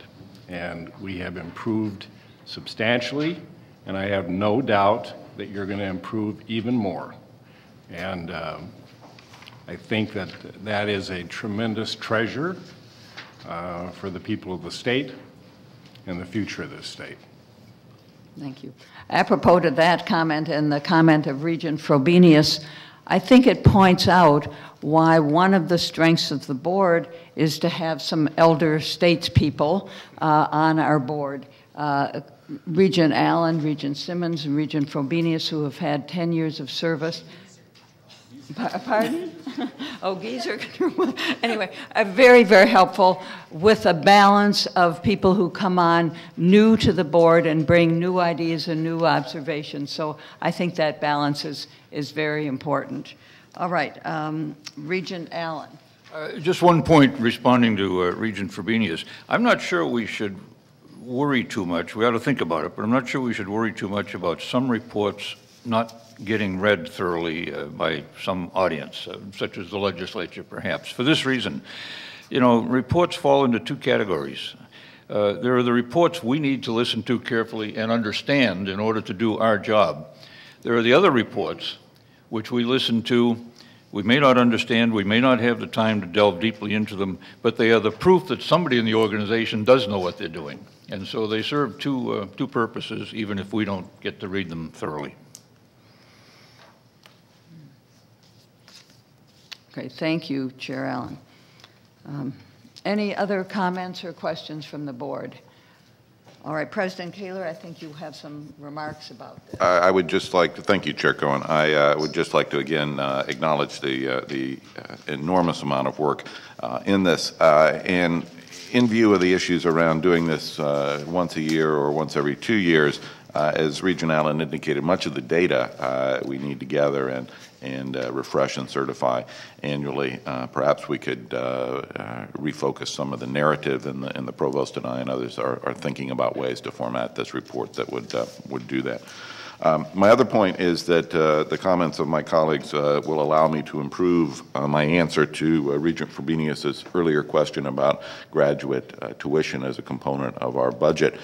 Speaker 10: And we have improved substantially, and I have no doubt that you're going to improve even more. And I think that that is a tremendous treasure for the people of the state and the future of this state.
Speaker 1: Thank you. Apropos to that comment and the comment of Regent Frobenius, I think it points out why one of the strengths of the board is to have some elder statespeople on our board. Regent Allen, Regent Simmons, and Regent Frobenius, who have had 10 years of service. Pardon? Oh, Geezer. Anyway, very, very helpful with a balance of people who come on new to the board and bring new ideas and new observations. So I think that balance is very important. All right, Regent Allen.
Speaker 11: Just one point responding to Regent Frobenius. I'm not sure we should worry too much. We ought to think about it, but I'm not sure we should worry too much about some reports not getting read thoroughly by some audience, such as the legislature perhaps. For this reason, you know, reports fall into two categories. There are the reports we need to listen to carefully and understand in order to do our job. There are the other reports which we listen to, we may not understand, we may not have the time to delve deeply into them, but they are the proof that somebody in the organization does know what they're doing. And so they serve two purposes, even if we don't get to read them thoroughly.
Speaker 1: Okay, thank you, Chair Allen. Any other comments or questions from the board? All right, President Kaler, I think you have some remarks about this.
Speaker 2: I would just like to, thank you, Chair Cohen. I would just like to again acknowledge the enormous amount of work in this. And in view of the issues around doing this once a year or once every 2 years, as Regent Allen indicated, much of the data we need to gather and refresh and certify annually. Perhaps we could refocus some of the narrative, and the Provost and I and others are thinking about ways to format this report that would do that. My other point is that the comments of my colleagues will allow me to improve my answer to Regent Frobenius's earlier question about graduate tuition as a component of our budget.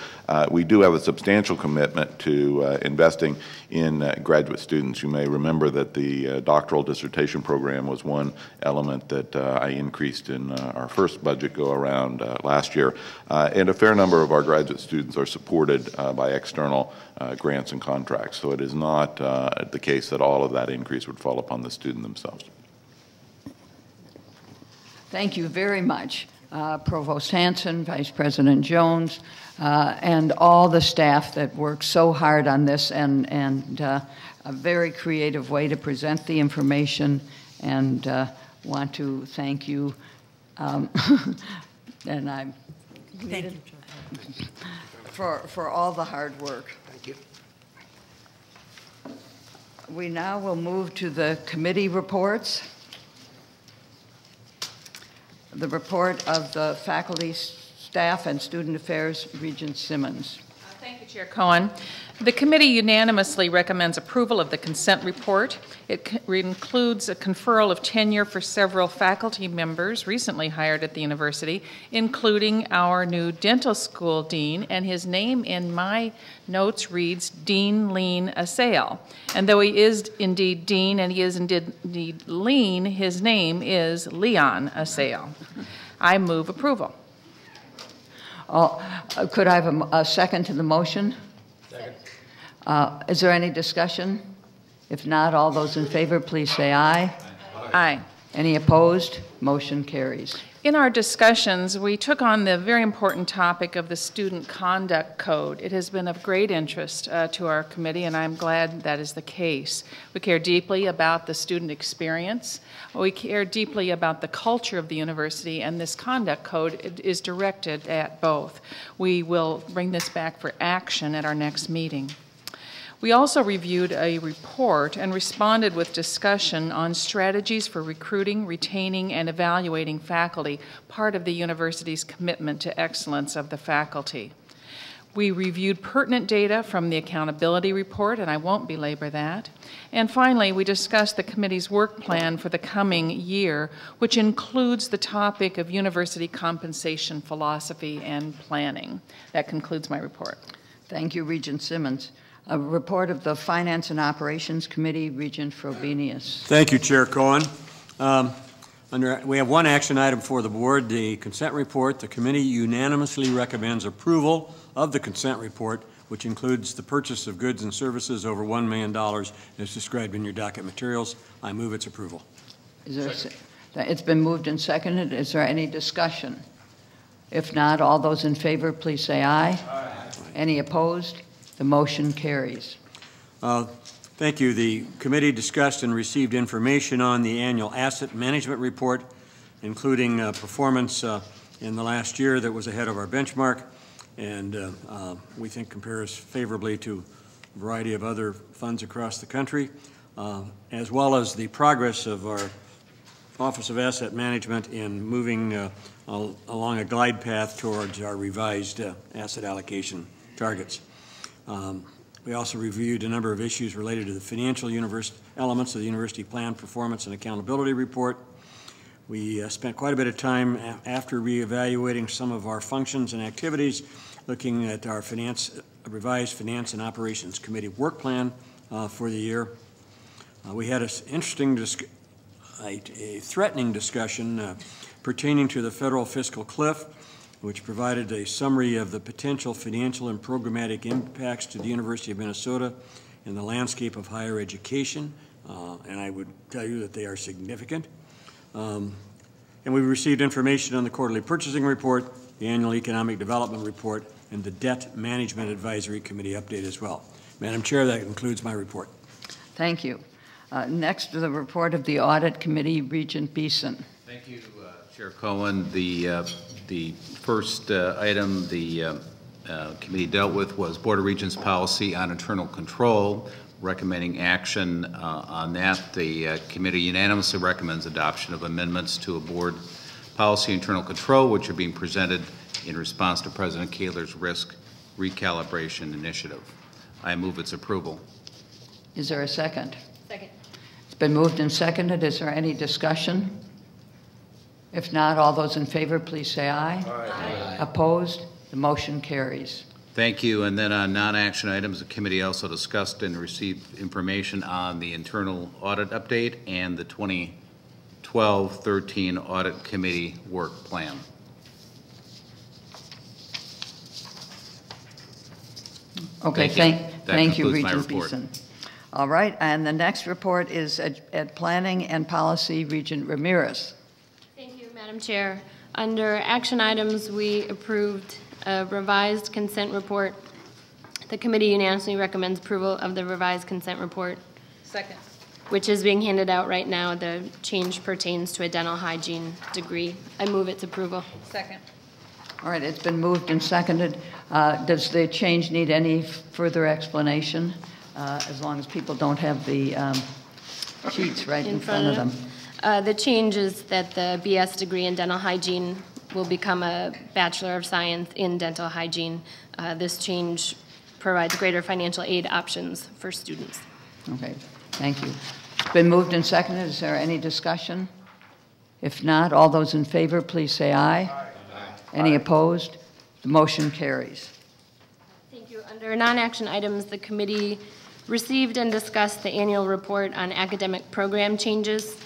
Speaker 2: We do have a substantial commitment to investing in graduate students. You may remember that the doctoral dissertation program was one element that I increased in our first budget go-around last year. And a fair number of our graduate students are supported by external grants and contracts. So it is not the case that all of that increase would fall upon the student themselves.
Speaker 1: Thank you very much, Provost Hanson, Vice President Jones, and all the staff that worked so hard on this, and a very creative way to present the information, and want to thank you. And I
Speaker 4: Thank you,
Speaker 1: for all the hard work.
Speaker 5: Thank you.
Speaker 1: We now will move to the committee reports. The report of the Faculty, Staff, and Student Affairs, Regent Simmons.
Speaker 14: Thank you, Chair Cohen. The committee unanimously recommends approval of the consent report. It includes a conferral of tenure for several faculty members recently hired at the university, including our new dental school dean, and his name in my notes reads Dean Lean Assail. And though he is indeed dean and he is indeed lean, his name is Leon Assail. I move approval.
Speaker 1: Could I have a second to the motion?
Speaker 15: Second.
Speaker 1: Is there any discussion? If not, all those in favor, please say aye.
Speaker 14: Aye.
Speaker 1: Any opposed? Motion carries.
Speaker 14: In our discussions, we took on the very important topic of the Student Conduct Code. It has been of great interest to our committee, and I'm glad that is the case. We care deeply about the student experience. We care deeply about the culture of the university, and this conduct code is directed at both. We will bring this back for action at our next meeting. We also reviewed a report and responded with discussion on strategies for recruiting, retaining, and evaluating faculty, part of the university's commitment to excellence of the faculty. We reviewed pertinent data from the accountability report, and I won't belabor that. And finally, we discussed the committee's work plan for the coming year, which includes the topic of university compensation philosophy and planning. That concludes my report.
Speaker 1: Thank you, Regent Simmons. A report of the Finance and Operations Committee, Regent Frobenius.
Speaker 13: Thank you, Chair Cohen. We have one action item for the board, the consent report. The committee unanimously recommends approval of the consent report, which includes the purchase of goods and services over $1 million as described in your docket materials. I move its approval.
Speaker 1: It's been moved and seconded. Is there any discussion? If not, all those in favor, please say aye. Aye. Any opposed? The motion carries.
Speaker 13: Thank you. The committee discussed and received information on the annual asset management report, including performance in the last year that was ahead of our benchmark, and we think compares favorably to a variety of other funds across the country, as well as the progress of our Office of Asset Management in moving along a glide path towards our revised asset allocation targets. We also reviewed a number of issues related to the financial elements of the university plan, performance, and accountability report. We spent quite a bit of time after reevaluating some of our functions and activities, looking at our revised Finance and Operations Committee work plan for the year. We had an interesting, a threatening discussion pertaining to the federal fiscal cliff, which provided a summary of the potential financial and programmatic impacts to the University of Minnesota in the landscape of higher education, and I would tell you that they are significant. And we received information on the quarterly purchasing report, the annual economic development report, and the Debt Management Advisory Committee update as well. Madam Chair, that concludes my report.
Speaker 1: Thank you. Next, the report of the Audit Committee, Regent Beeson.
Speaker 12: Thank you, Chair Cohen. The first item the committee dealt with was Board of Regents policy on internal control, recommending action on that. The committee unanimously recommends adoption of amendments to a board policy internal control, which are being presented in response to President Kaler's risk recalibration initiative. I move its approval.
Speaker 1: Is there a second?
Speaker 16: Second.
Speaker 1: It's been moved and seconded. Is there any discussion? If not, all those in favor, please say aye. Aye. Opposed? The motion carries.
Speaker 12: Thank you. And then on non-action items, the committee also discussed and received information on the internal audit update and the 2012-13 Audit Committee work plan.
Speaker 1: Okay, thank you, Regent Beeson. All right, and the next report is at Planning and Policy, Regent Ramirez.
Speaker 16: Madam Chair, under action items, we approved a revised consent report. The committee unanimously recommends approval of the revised consent report.
Speaker 14: Second.
Speaker 16: Which is being handed out right now. The change pertains to a dental hygiene degree. I move its approval.
Speaker 14: Second.
Speaker 1: All right, it's been moved and seconded. Does the change need any further explanation? As long as people don't have the sheets right in front of them.
Speaker 16: The change is that the BS degree in dental hygiene will become a Bachelor of Science in dental hygiene. This change provides greater financial aid options for students.
Speaker 1: Okay, thank you. It's been moved and seconded. Is there any discussion? If not, all those in favor, please say aye. Aye. Any opposed? The motion carries.
Speaker 16: Thank you. Under non-action items, the committee received and discussed the annual report on academic program changes.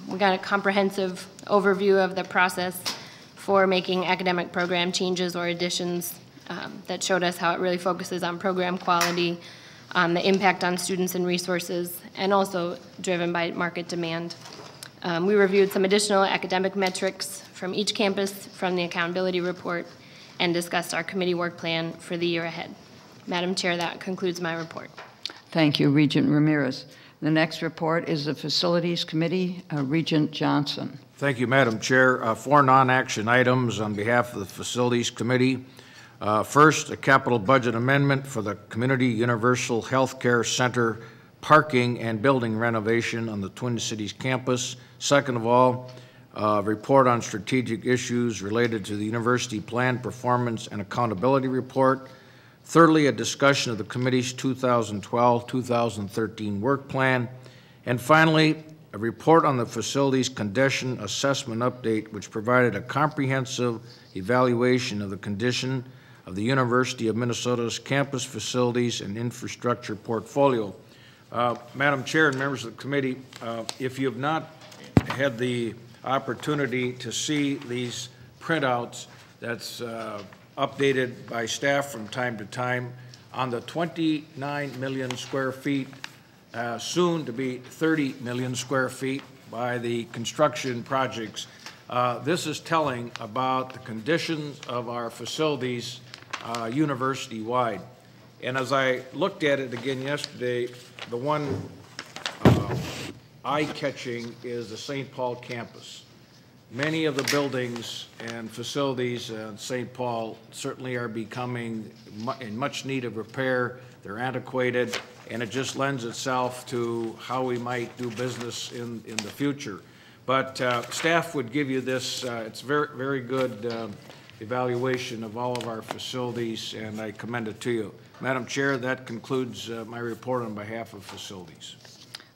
Speaker 16: We got a comprehensive overview of the process for making academic program changes or additions that showed us how it really focuses on program quality, on the impact on students and resources, and also driven by market demand. We reviewed some additional academic metrics from each campus from the accountability report and discussed our committee work plan for the year ahead. Madam Chair, that concludes my report.
Speaker 1: Thank you, Regent Ramirez. The next report is the Facilities Committee, Regent Johnson.
Speaker 15: Thank you, Madam Chair. 4 non-action items on behalf of the Facilities Committee. First, a capital budget amendment for the Community Universal Healthcare Center parking and building renovation on the Twin Cities campus. Second of all, report on strategic issues related to the University Plan Performance and Accountability Report. Thirdly, a discussion of the committee's 2012-2013 work plan. And finally, a report on the facilities condition assessment update, which provided a comprehensive evaluation of the condition of the University of Minnesota's campus facilities and infrastructure portfolio. Madam Chair and members of the committee, if you have not had the opportunity to see these printouts, that's updated by staff from time to time on the 29 million square feet, soon to be 30 million square feet by the construction projects. This is telling about the conditions of our facilities university-wide. And as I looked at it again yesterday, the one eye-catching is the St. Paul campus. Many of the buildings and facilities in St. Paul certainly are becoming in much need of repair. They're antiquated, and it just lends itself to how we might do business in the future. But staff would give you this. It's very, very good evaluation of all of our facilities, and I commend it to you. Madam Chair, that concludes my report on behalf of facilities.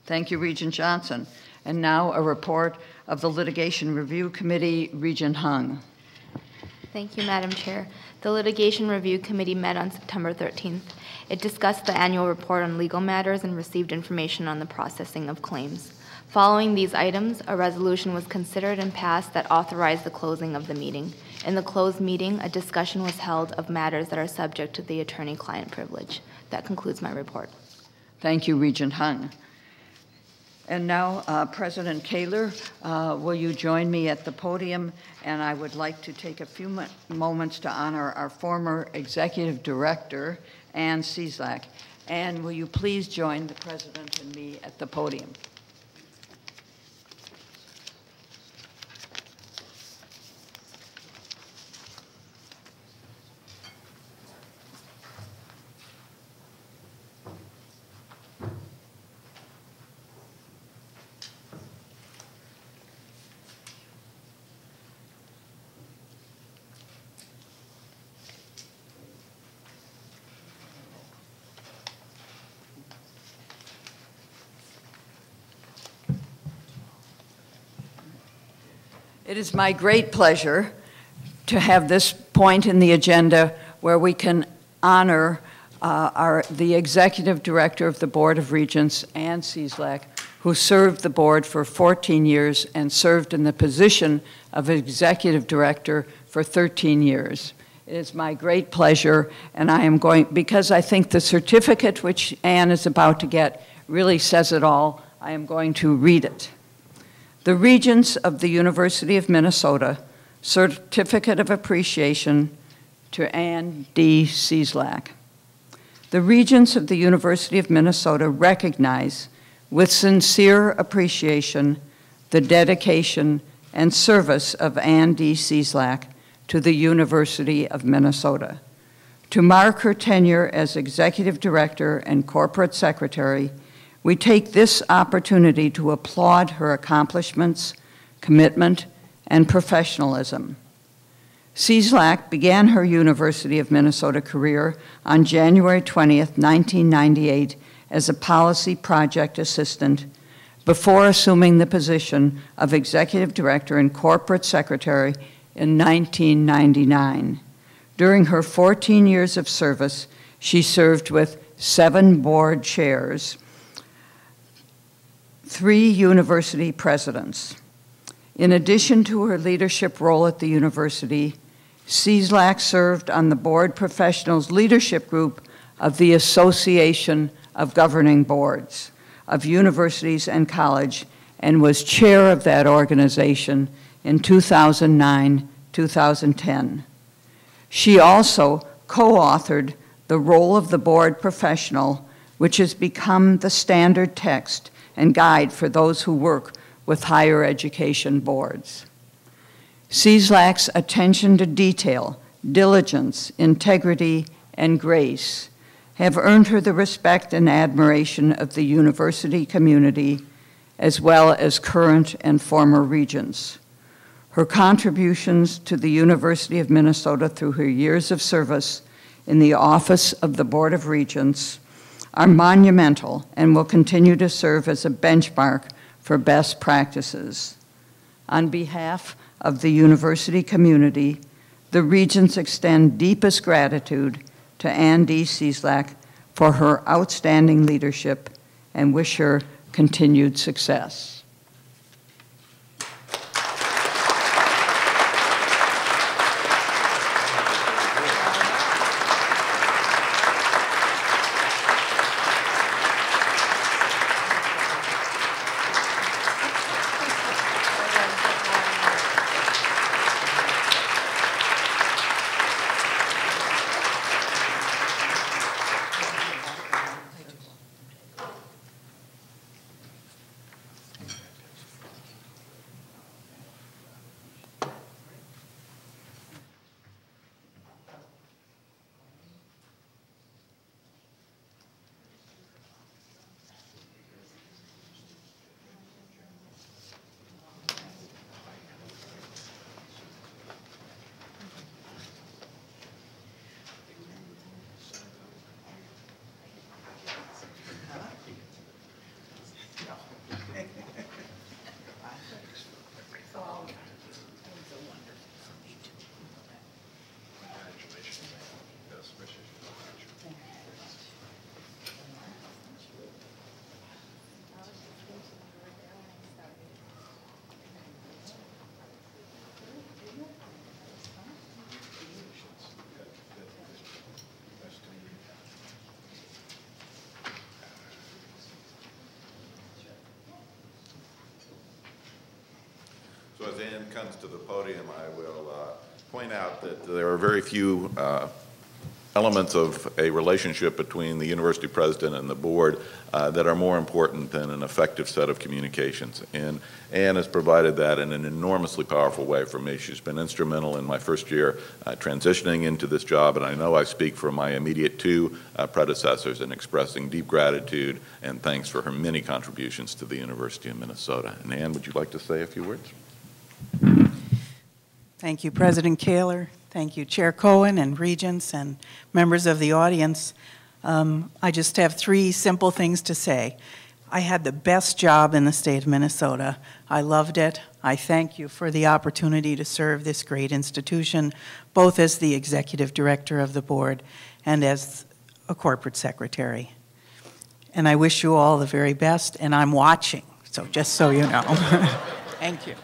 Speaker 1: Thank you, Regent Johnson. And now a report of the Litigation Review Committee, Regent Hung.
Speaker 18: Thank you, Madam Chair. The Litigation Review Committee met on September 13th. It discussed the annual report on legal matters and received information on the processing of claims. Following these items, a resolution was considered and passed that authorized the closing of the meeting. In the closed meeting, a discussion was held of matters that are subject to the attorney-client privilege. That concludes my report.
Speaker 1: Thank you, Regent Hung. And now, President Kaler, will you join me at the podium? And I would like to take a few moments to honor our former Executive Director, Ann Cieslak. And will you please join the President and me at the podium? It is my great pleasure to have this point in the agenda where we can honor the Executive Director of the Board of Regents, Ann Cieslak, who served the board for 14 years and served in the position of Executive Director for 13 years. It is my great pleasure, and I am going, because I think the certificate which Ann is about to get really says it all, I am going to read it. The Regents of the University of Minnesota Certificate of Appreciation to Ann D. Cieslak. The Regents of the University of Minnesota recognize with sincere appreciation the dedication and service of Ann D. Cieslak to the University of Minnesota. To mark her tenure as Executive Director and Corporate Secretary, we take this opportunity to applaud her accomplishments, commitment, and professionalism. Cieslak began her University of Minnesota career on January 20th, 1998 as a policy project assistant before assuming the position of Executive Director and Corporate Secretary in 1999. During her 14 years of service, she served with 7 board chairs, 3 university presidents. In addition to her leadership role at the university, Cieslak served on the board professionals leadership group of the Association of Governing Boards of Universities and College and was chair of that organization in 2009-2010. She also co-authored The Role of the Board Professional, which has become the standard text and guide for those who work with higher education boards. CSLAC's attention to detail, diligence, integrity, and grace have earned her the respect and admiration of the university community, as well as current and former regents. Her contributions to the University of Minnesota through her years of service in the Office of the Board of Regents are monumental and will continue to serve as a benchmark for best practices. On behalf of the university community, the Regents extend deepest gratitude to Ann D. CSLAC for her outstanding leadership and wish her continued success.
Speaker 2: So as Ann comes to the podium, I will point out that there are very few elements of a relationship between the university president and the board that are more important than an effective set of communications. And Ann has provided that in an enormously powerful way for me. She's been instrumental in my first year transitioning into this job, and I know I speak for my immediate two predecessors in expressing deep gratitude and thanks for her many contributions to the University of Minnesota. And Ann, would you like to say a few words?
Speaker 19: Thank you, President Kaler. Thank you, Chair Cohen and Regents and members of the audience. I just have three simple things to say. I had the best job in the state of Minnesota. I loved it. I thank you for the opportunity to serve this great institution, both as the executive director of the board and as a corporate secretary. And I wish you all the very best, and I'm watching, so just so you know. Thank you.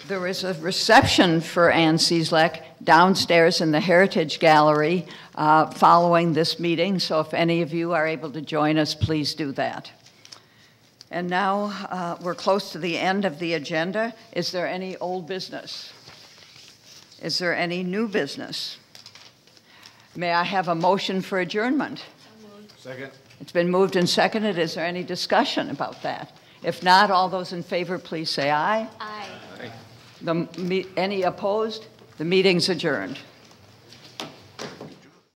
Speaker 1: There is a reception for Ann CSLAC downstairs in the Heritage Gallery following this meeting, so if any of you are able to join us, please do that. And now we're close to the end of the agenda. Is there any old business? Is there any new business? May I have a motion for adjournment?
Speaker 15: Second.
Speaker 1: It's been moved and seconded. Is there any discussion about that? If not, all those in favor, please say aye.
Speaker 18: Aye.
Speaker 1: Any opposed? The meeting's adjourned.